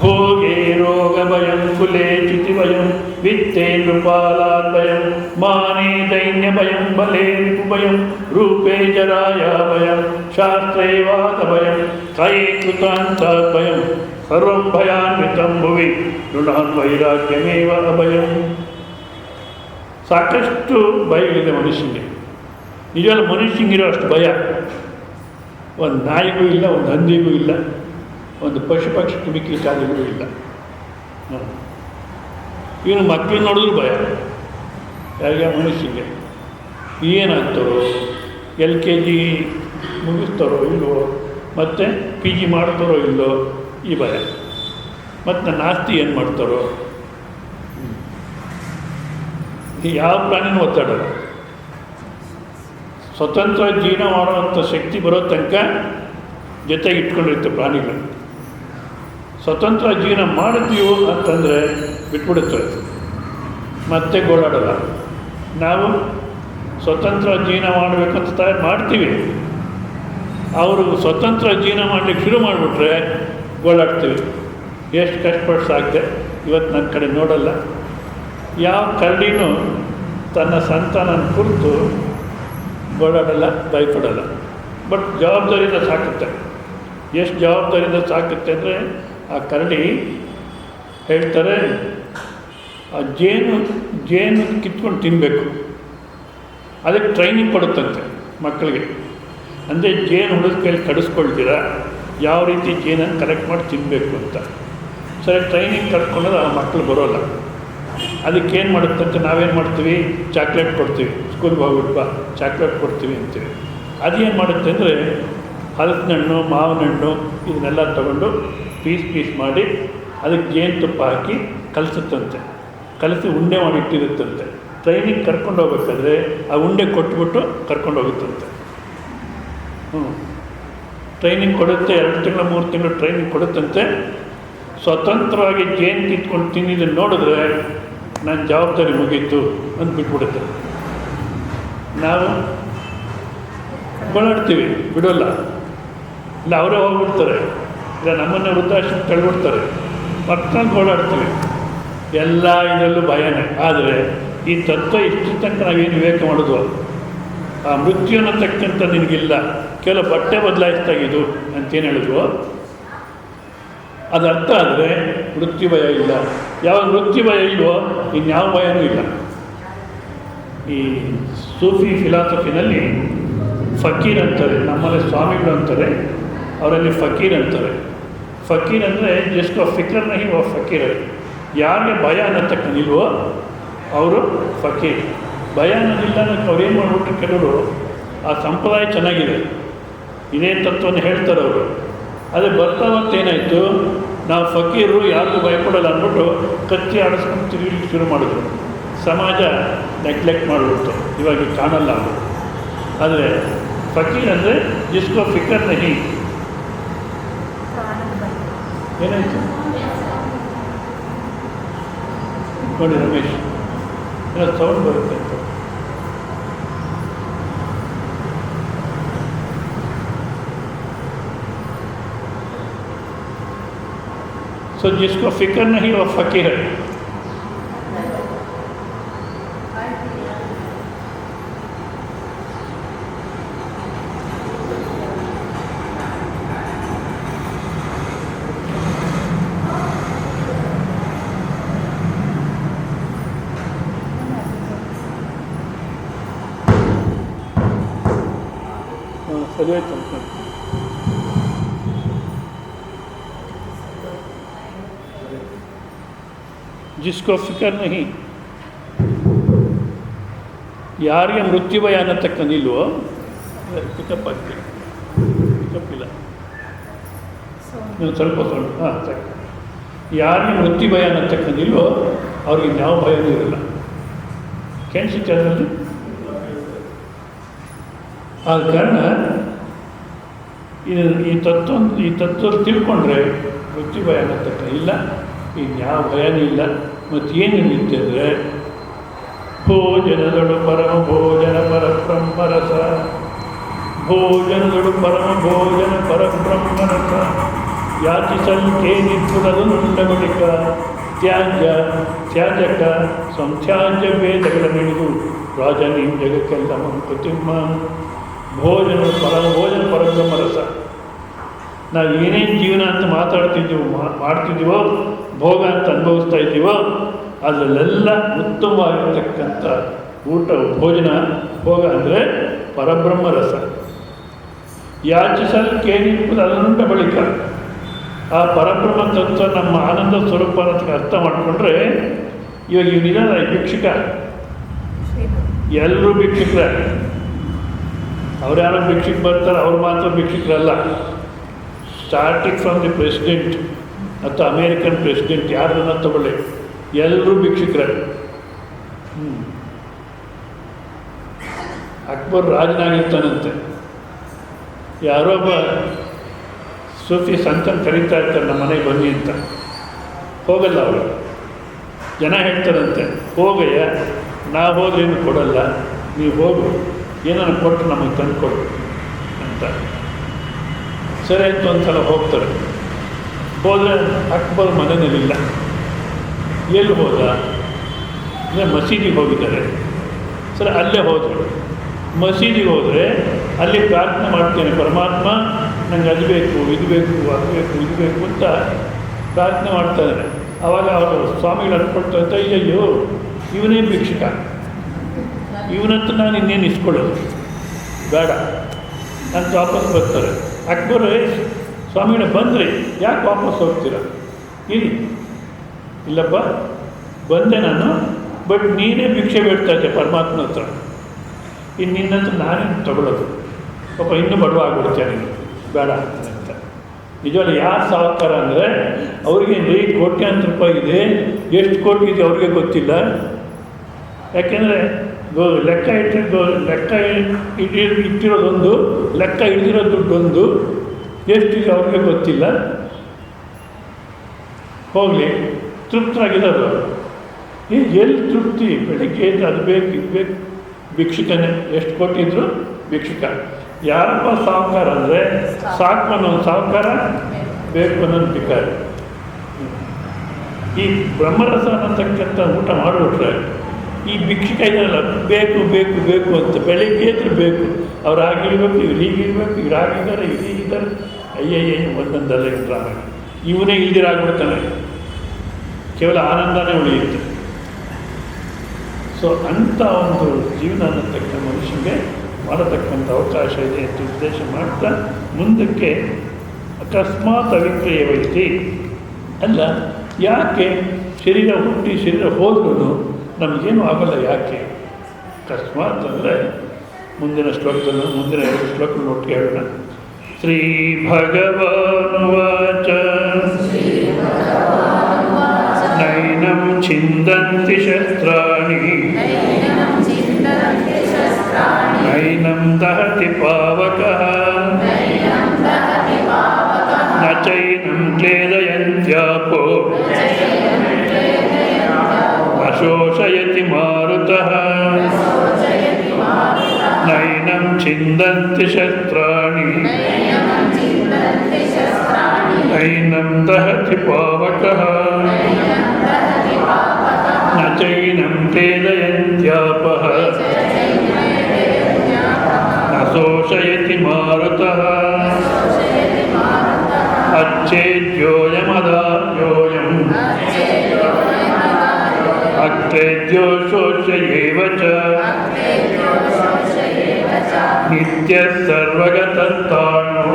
ಭೋಗೇ ರೋಗ ಭಯಂ, ಕುಲೇ ಚ್ಯುತಿ ಭಯಂ, ವಿತ್ತೇ ನೃಪಾಲಾತ್ ಭಯಂ, ಮಾನೇ ದೈನ್ಯ ಭಯಂ, ಬಲೇ ರಿಪು ಭಯಂ, ರೂಪೇ ಜರಾಯ ಭಯಂ, ಶಾಸ್ತ್ರೇ ವಾತ ಭಯಂ, ಕಯೇ ಕೃತಾಂತಾತ್ ಭಯಂ, ಸರ್ವಂ ಭಯಾನ್ವಿತಂ ಭುವಿ ನೃಣಾನ್ ವೈರಾಗ್ಯಮೇವ ಅಭಯಂ. ಸಾಕಷ್ಟು ಭಯಗಳಿದೆ ಮನುಷ್ಯನಿಗೆ. ನಿಜವಾದ ಮನುಷ್ಯನಿಗಿರೋ ಅಷ್ಟು ಭಯ ಒಂದು ನಾಯಿಗೂ ಇಲ್ಲ, ಒಂದು ಹಂದಿಗೂ ಇಲ್ಲ, ಒಂದು ಪಶು ಪಕ್ಷಿ ಕುಡಿಕಲಿಕ್ಕಾದಿಗೂ ಇಲ್ಲ. ಇವನು ಮಕ್ಕಳು ನೋಡಿದ್ರು ಭಯ. ಯಾರಿಗೆ? ಮನುಷ್ಯನಿಗೆ. ಏನಾಗ್ತಾರೋ, LKG ಮುಗಿಸ್ತಾರೋ ಇಲ್ಲವೋ, ಮತ್ತು PG ಮಾಡ್ತಾರೋ ಇಲ್ಲೋ ಈ ಭಯ. ಮತ್ತು ನನ್ನ ಆಸ್ತಿ ಏನು ಮಾಡ್ತಾರೋ. ಯಾವ ಪ್ರಾಣಿನೂ ಒತ್ತಾಡಲ್ಲ. ಸ್ವತಂತ್ರ ಜೀವನ ಮಾಡುವಂಥ ಶಕ್ತಿ ಬರೋ ತನಕ ಜೊತೆಗೆ ಇಟ್ಕೊಂಡಿರುತ್ತೆ ಪ್ರಾಣಿಗಳು. ಸ್ವತಂತ್ರ ಜೀವನ ಮಾಡ್ತೀವೋ ಅಂತಂದರೆ ಬಿಟ್ಬಿಡುತ್ತೆ, ಮತ್ತೆ ಗೋಳಾಡಲ್ಲ. ನಾವು ಸ್ವತಂತ್ರ ಜೀವನ ಮಾಡಬೇಕಂತ ಮಾಡ್ತೀವಿ, ಅವರು ಸ್ವತಂತ್ರ ಜೀವನ ಮಾಡಲಿಕ್ಕೆ ಶುರು ಮಾಡಿಬಿಟ್ರೆ ಗೋಳಾಡ್ತೀವಿ. ಎಷ್ಟು ಕಷ್ಟಪಟ್ಟು ಸಾಕಿದೆ, ಇವತ್ತು ನನ್ನ ಕಡೆ ನೋಡಲ್ಲ. ಯಾವ ಕರಡಿನೂ ತನ್ನ ಸಂತಾನನ ಕುರಿತು ಗೋಳಾಡಲ್ಲ, ಭಯಪಡಲ್ಲ. ಬಟ್ ಜವಾಬ್ದಾರಿಯಿಂದ ಸಾಕುತ್ತೆ. ಎಷ್ಟು ಜವಾಬ್ದಾರಿಯಿಂದ ಸಾಕುತ್ತೆ ಅಂದರೆ ಆ ಕರಡಿ ಹೇಳ್ತಾರೆ, ಆ ಜೇನು ಕಿತ್ಕೊಂಡು ತಿನ್ನಬೇಕು, ಅದಕ್ಕೆ ಟ್ರೈನಿಂಗ್ ಕೊಡುತ್ತಂತೆ ಮಕ್ಕಳಿಗೆ. ಅಂದರೆ ಜೇನು ಹುಡುಗ ಕೈಲಿ ಕಡಿಸ್ಕೊಳ್ತೀರ, ಯಾವ ರೀತಿ ಜೇನನ್ನು ಕಲೆಕ್ಟ್ ಮಾಡಿ ತಿನ್ನಬೇಕು ಅಂತ. ಸರಿ, ಟ್ರೈನಿಂಗ್ ಕಟ್ಕೊಂಡ್ರೆ ಆ ಮಕ್ಕಳು ಬರೋಲ್ಲ. ಅದಕ್ಕೇನು ಮಾಡುತ್ತಂತೆ, ನಾವೇನು ಮಾಡ್ತೀವಿ, ಚಾಕ್ಲೇಟ್ ಕೊಡ್ತೀವಿ, ಸ್ಕೂಲ್ಗೆ ಹೋಗ್ಬಿಟ್ಬಾ ಚಾಕ್ಲೇಟ್ ಕೊಡ್ತೀವಿ ಅಂತೀವಿ. ಅದೇನು ಮಾಡುತ್ತೆ ಅಂದರೆ ಹಲಸಿನ ಹಣ್ಣು, ಮಾವಿನ ಹಣ್ಣು ಇದನ್ನೆಲ್ಲ ತಗೊಂಡು ಪೀಸ್ ಮಾಡಿ ಅದಕ್ಕೆ ಜೇನುತುಪ್ಪ ಹಾಕಿ ಕಲಸುತ್ತಂತೆ. ಕಲಸಿ ಉಂಡೆ ಮಾಡಿ ಇಟ್ಟಿರುತ್ತಂತೆ. ಟ್ರೈನಿಂಗ್ ಕರ್ಕೊಂಡು ಹೋಗ್ಬೇಕಾದ್ರೆ ಆ ಉಂಡೆ ಕೊಟ್ಬಿಟ್ಟು ಕರ್ಕೊಂಡು ಹೋಗುತ್ತಂತೆ. ಟ್ರೈನಿಂಗ್ ಕೊಡುತ್ತೆ, 2 ತಿಂಗಳು 3 ತಿಂಗಳು ಟ್ರೈನಿಂಗ್ ಕೊಡುತ್ತಂತೆ. ಸ್ವತಂತ್ರವಾಗಿ ಜೇನು ಕಿತ್ಕೊಂಡು ತಿಂದಿದ್ದನ್ನು ನೋಡಿದ್ರೆ ನನ್ನ ಜವಾಬ್ದಾರಿ ಮುಗೀತು ಅಂತ ಬಿಟ್ಬಿಡುತ್ತೆ. ನಾವು ಗೋಳಾಡ್ತೀವಿ, ಬಿಡೋಲ್ಲ. ಇಲ್ಲ ಅವರೇ ಹೋಗ್ಬಿಡ್ತಾರೆ, ಇಲ್ಲ ನಮ್ಮನ್ನೇ ವೃದ್ಧಾಶ್ರಮ ತಳ್ಳಿಬಿಡ್ತಾರೆ, ಮತ್ತೆ ಗೋಳಾಡ್ತೀವಿ. ಎಲ್ಲ ಇದರಲ್ಲೂ ಭಯನೇ. ಆದರೆ ಈ ತತ್ವ ಇಷ್ಟು ತನಕ ನಾವೇನು ವಿವೇಕ ಮಾಡೋದು, ಆ ಮೃತ್ಯು ಅನ್ನತಕ್ಕಂಥ ನಿನಗಿಲ್ಲ, ಕೆಲವು ಬಟ್ಟೆ ಬದಲಾಯಿಸ್ತಾಗಿದ್ದು ಅಂತೇನು ಹೇಳಿದ್ವು, ಅದು ಅರ್ಥ ಆದರೆ ಮೃತ್ಯು ಭಯ ಇಲ್ಲ. ಯಾವ ಮೃತ್ಯು ಭಯ ಇಲ್ವೋ ಇನ್ಯಾವ ಭಯನೂ ಇಲ್ಲ. ಈ ಸೂಫಿ ಫಿಲಾಸಫಿನಲ್ಲಿ ಫಕೀರ್ ಅಂತಾರೆ, ನಮ್ಮಲ್ಲಿ ಸ್ವಾಮಿಗಳು ಅಂತಾರೆ, ಅವರಲ್ಲಿ ಫಕೀರ್ ಅಂತಾರೆ. ಫಕೀರ್ ಅಂದರೆ ಜಸ್ಟ್ ಫಿಕ್ರನ್ನ ಹೀಗೆ ಫಕೀರ್. ಯಾರಿಗೆ ಭಯ ಅನ್ನತಕ್ಕನಿಲ್ವೋ ಅವರು ಫಕೀರ್. ಭಯ ಅನ್ನೋದಿಲ್ಲ ಅನ್ನೋಕ್ಕೆ ಅವ್ರು ಏನು ಮಾಡಿಬಿಟ್ರೆ ಕೆಲವರು ಆ ಸಂಪ್ರದಾಯ ಚೆನ್ನಾಗಿದೆ, ಇದೇ ತತ್ವವನ್ನು ಹೇಳ್ತಾರೆ ಅವರು. ಅದೇ ಬರ್ತಾವಂತೇನಾಯಿತು, ನಾವು ಫಕೀರು ಯಾರಿಗೂ ಭಯಪಡೋಲ್ಲ ಅಂದ್ಬಿಟ್ಟು ಕತ್ತಿ ಆಡಿಸ್ಕೊಂಡು ತಿರುಗಲಿಕ್ಕೆ ಶುರು ಮಾಡಿದ್ರು. ಸಮಾಜ ನೆಗ್ಲೆಕ್ಟ್ ಮಾಡಿಬಿಡ್ತು, ಇವಾಗ ಕಾಣಲ್ಲ ಅವರು. ಆದರೆ ಫಕೀರ್ ಅಂದರೆ ಜಿಸ್ಕೋ ಫಿಕರ್ ನಹಿ. ಏನಾಯಿತು ನೋಡಿ ರಮೇಶ್, ಏನೋ ಸೌಂಡ್ ಬರುತ್ತೆ ಅಂತ. सो जिसको फिक्र नहीं वो फकीर है. जिसको फिक्र नहीं, ಯಾರಿಗೆ ಮೃತ್ಯು ಭಯ ಅನ್ನತಕ್ಕಂದಿಲ್ವೋ ಪಿಕಪ್ ಆಗ್ತಿಲ್ಲ, ಪಿಕಪ್ ಇಲ್ಲ, ನೀವು ಸ್ವಲ್ಪ ಹಾಂ ಸರಿ. ಯಾರಿಗೆ ಮೃತ್ಯು ಭಯ ಅನ್ನತಕ್ಕಂದಿಲ್ವೋ ಅವ್ರಿಗೆ ಯಾವ ಭಯನೂ ಇರಲ್ಲ. ಕೇಳಿಸುತ್ತೆ ಅದರಲ್ಲಿ. ಆದ ಕಾರಣ ಈ ತತ್ವ ತಿಳ್ಕೊಂಡ್ರೆ ಮೃತ್ಯು ಭಯ ಅನ್ನತಕ್ಕ ಇಲ್ಲ, ಈಗ ಯಾವ ಭಯನೂ ಇಲ್ಲ. ಮತ್ತೇನು ನಿಂತಿದ್ರೆ ಭೋಜನದೊಳು ಪರಮ ಭೋಜನ ಪರಬ್ರಹ್ಮರಸ, ಭೋಜನದೊಳು ಪರಮ ಭೋಜನ ಪರಬ್ರಹ್ಮರಸ, ಯಾಚಿಸಲ್ಕೆ ನಿತ್ಪುರದುಂಡ ಬಳಿಕ ತ್ಯಾಜಕ ಸಂತ್ಯಾಜ್ಯ ವೇದಗಳ ನೆನೆದು ರಾಜ ನೀನು ಜಗಕ್ಕೆಲ್ಲ ಮಂಕುತಿಮ್ಮ. ಭೋಜನ ಪರಬ್ರಹ್ಮರಸ. ನಾವು ಏನೇನು ಜೀವನ ಅಂತ ಮಾಡ್ತಿದ್ದೀವೋ, ಭೋಗ ಅಂತ ಅನುಭವಿಸ್ತಾ ಇದ್ದೀವೋ, ಅದರಲ್ಲೆಲ್ಲ ಉತ್ತಮವಾಗಿರ್ತಕ್ಕಂಥ ಊಟ ಭೋಜನ ಭೋಗ ಅಂದರೆ ಪರಬ್ರಹ್ಮ ರಸ. ಯಾಚಿಸಲ್ಕೇನಿಪ್ಪದು ಅದನ್ನುಂಟ ಬಳಿಕ ಆ ಪರಬ್ರಹ್ಮ ತತ್ವ ನಮ್ಮ ಆನಂದ ಸ್ವರೂಪ ಅನ್ನೋದಕ್ಕೆ ಅರ್ಥ ಮಾಡಿಕೊಂಡ್ರೆ, ಇವಾಗ ಇವನಿಲ್ಲ ಭಿಕ್ಷುಕ, ಎಲ್ಲರೂ ಭಿಕ್ಷುಕರೇ. ಅವ್ರು ಯಾರೋ ಭಿಕ್ಷುಕ್ ಬರ್ತಾರೆ, ಅವ್ರು ಮಾತ್ರ ಭಿಕ್ಷುಕರಲ್ಲ. ಸ್ಟಾರ್ಟಿಂಗ್ ಫ್ರಮ್ ದಿ ಪ್ರೆಸಿಡೆಂಟ್ ಅಥವಾ ಅಮೇರಿಕನ್ ಪ್ರೆಸಿಡೆಂಟ್ ಯಾರನ್ನ ತಗೊಳ್ಳಿ, ಎಲ್ಲರೂ ಭಿಕ್ಷುಕರೇ. ಅಕ್ಬರ್ ರಾಜನಾಗಿರ್ತಾನಂತೆ, ಯಾರೋ ಒಬ್ಬ ಸೂಫಿ ಸಂತನ ಕರೀತಾ ಇರ್ತಾರೆ ನಮ್ಮ ಮನೆಗೆ ಬನ್ನಿ ಅಂತ. ಹೋಗಲ್ಲ ಅವರು. ಜನ ಹೇಳ್ತಾರಂತೆ, ಹೋಗಯ್ಯ, ನಾವು ಹೋದ್ರೇನು ಕೊಡಲ್ಲ, ನೀವು ಹೋಗು, ಏನಾರು ಕೊಟ್ಟು ನಮಗೆ ತಂದು ಕೊಡು ಅಂತ. ಸರಿ ಆಯಿತು ಒಂದ್ಸಲ ಹೋಗ್ತಾರೆ. ಹೋದರೆ ಅಕ್ಬರ್ ಮನೆಯಲ್ಲಿಲ್ಲ. ಎಲ್ಲಿ ಹೋದ? ಇಲ್ಲ ಮಸೀದಿಗೆ ಹೋಗಿದ್ದಾರೆ. ಸರಿ, ಅಲ್ಲೇ ಹೋದರು. ಮಸೀದಿಗೆ ಹೋದರೆ ಅಲ್ಲಿ ಪ್ರಾರ್ಥನೆ ಮಾಡ್ತೇನೆ, ಪರಮಾತ್ಮ ನನಗೆ ಅದು ಬೇಕು, ಇದು ಬೇಕು, ಅದು ಬೇಕು, ಇದು ಬೇಕು ಅಂತ ಪ್ರಾರ್ಥನೆ ಮಾಡ್ತಾಯಿದ್ದಾರೆ. ಆವಾಗ ಅವರು ಸ್ವಾಮಿಗಳು ಅಂದ್ಕೊಳ್ತಾ ಇರ್ತಾರೆ, ಅಯ್ಯಯ್ಯೋ ಇವನೇ ಭಿಕ್ಷುಕ, ಇವನಂತೂ ನಾನು ಇನ್ನೇನು ಇಸ್ಕೊಳ್ಳೋದು ಬೇಡ ಅಂತ ವಾಪಸ್ ಬರ್ತಾರೆ. ಅಕ್ಬರ್ ಸ್ವಾಮಿಗಳ ಬಂದರೆ ಯಾಕೆ ವಾಪಸ್ ಹೋಗ್ತೀರ? ಇಲ್ಲಪ್ಪ ಬಂದೆ ನಾನು, ಬಟ್ ನೀನೇ ಭಿಕ್ಷೆ ಬೇಡ್ತಾ ಇದ್ದೆ ಪರಮಾತ್ಮನ ಹತ್ರ, ಇನ್ನು ನಿನ್ನಂತ ನಾನೇನು ತಗೊಳ್ಳೋದು, ಪಾಪ ಇನ್ನೂ ಬಡವ ಆಗ್ಬಿಡ್ತೇನೆ, ಬೇಡ ಅಂತ. ನಿಜವಾಗ್ಲೂ ಯಾರು ಸಾಹುಕಾರ ಅಂದರೆ ಅವ್ರಿಗೇನು ಕೋಟ್ಯಾಂತರ ರೂಪಾಯಿ ಇದೆ, ಎಷ್ಟು ಕೋಟಿ ಇದೆ ಅವ್ರಿಗೆ ಗೊತ್ತಿಲ್ಲ. ಯಾಕೆಂದರೆ ಲೆಕ್ಕ ಇಟ್ಟಿರೋದೊಂದು, ಲೆಕ್ಕ ಹಿಡಿದಿರೋ ದುಡ್ಡೊಂದು, ಎಷ್ಟಿದೆ ಅವ್ರಿಗೆ ಗೊತ್ತಿಲ್ಲ. ಹೋಗಲಿ, ತೃಪ್ತರಾಗಿರೋದು. ಎಲ್ಲಿ ತೃಪ್ತಿ? ಬೆಳಿಗ್ಗೆ ಅದು ಬೇಕು, ಇದು ಬೇಕು, ಭಿಕ್ಷುಕನೇ. ಎಷ್ಟು ಕೊಟ್ಟಿದ್ರು ಭಿಕ್ಷುಕ. ಯಾರಪ್ಪ ಸಾಹುಕಾರ ಅಂದರೆ ಸಾಕು ಅನ್ನೋದು ಸಾಹುಕಾರ, ಬೇಕು ಅನ್ನೋದು ಭಿಕಾರಿ. ಈ ಬ್ರಹ್ಮರಸ ಅನ್ನತಕ್ಕಂಥ ಊಟ ಮಾಡಿಬಿಟ್ರೆ ಈ ಭಿಕ್ಷುಕ ಇದೆಯಲ್ಲ, ಬೇಕು ಬೇಕು ಬೇಕು ಅಂತ ಬೆಳಿಗ್ಗೆ ಎದ್ರು ಬೇಕು. ಅವ್ರು ಆಗಿರ್ಬೇಕು, ಇವ್ರು ಹೀಗಿರ್ಬೇಕು, ಇವ್ರು ಆಗಿದ್ದಾರೆ, ಇವ್ರು ಹೀಗಿದ್ದಾರೆ. ಅಯ್ಯಯ್ಯ ಒಂದೊಂದಲ್ಲ ಇವ್ರ ಇವನೇ ಇಲ್ದಿರಾಗ್ಬಿಡ್ತಾನೆ, ಕೇವಲ ಆನಂದನೇ ಉಳಿಯುತ್ತೆ. ಸೊ ಅಂಥ ಒಂದು ಜೀವನ ಅನ್ನತಕ್ಕ ಮನುಷ್ಯನಿಗೆ ಮಾಡತಕ್ಕಂಥ ಅವಕಾಶ ಇದೆ ಅಂತ ಉದ್ದೇಶ ಮಾಡ್ತಾ ಮುಂದಕ್ಕೆ ಅಕಸ್ಮಾತ್ ಅವಿಕ್ರಿಯವೈತಿ ಅಲ್ಲ, ಯಾಕೆ ಶರೀರ ಹುಟ್ಟಿ ಶರೀರ ಹೋದ್ರೂ ನಮಗೇನು ಆಗಲ್ಲ, ಯಾಕೆ ಅಕಸ್ಮಾತ್ ಅಂದರೆ ಮುಂದಿನ ಶ್ಲೋಕದಲ್ಲಿ, ಮುಂದಿನ 2 ಶ್ಲೋಕಗಳು ಒಟ್ಟಿಗೆ ಹೇಳೋಣ. ಶ್ರೀ ಭಗವಾನುವಾಚ ನೈನಂ ಛಿಂದಂತಿ ಶಸ್ತ್ರಾಣಿ ನೈನಂ ದಹತಿ ಪಾವಕಃ ನ ಚೈನಂ ಕ್ಲೇದಯಂತ್ಯಾಪೋ ನ ಶೋಷಯತಿ ಮಾರುತಃ ನೈನಂ ಛಿಂದಂತಿ ಶಸ್ತ್ರಾಣಿ ನೈನಂ ದಹತಿ ಪಾವಕಃ ಪಾವಕಃ ನ ಚೈನಂ ಕ್ಲೇದಯಂತ್ಯಾಪಃ ನ ಶೋಷಯತಿ ಮಾರುತಃ अच्छेद्योऽयमदार्योऽयम् अक्लेद्यो शोष्यैव च नित्यः सर्वगतस्ताणो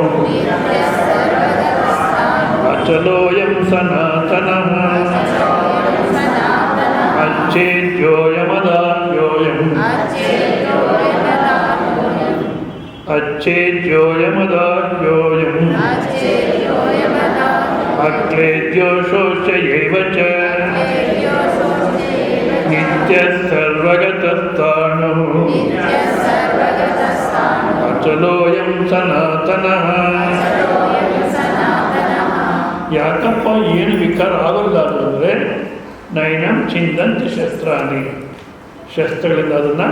अचलोऽयं सनातनः अच्छेद्योऽयमदार्योऽयम् अच्छेद्योऽयमदार्योऽयम् अक्लेद्यो शोष्यैव च नित्यः सर्वगतस्ताणुः अचलोऽयं सनातनः. ಯಾಕಪ್ಪ ಏನು ವಿಕಾರ ಆಗೋಲ್ಲ ಅಂದರೆ ನೈನಂ ಚಿಂದಂತಿ ಶಸ್ತ್ರಾಣಿ, ಶಸ್ತ್ರಗಳಿಂದ ಅದನ್ನು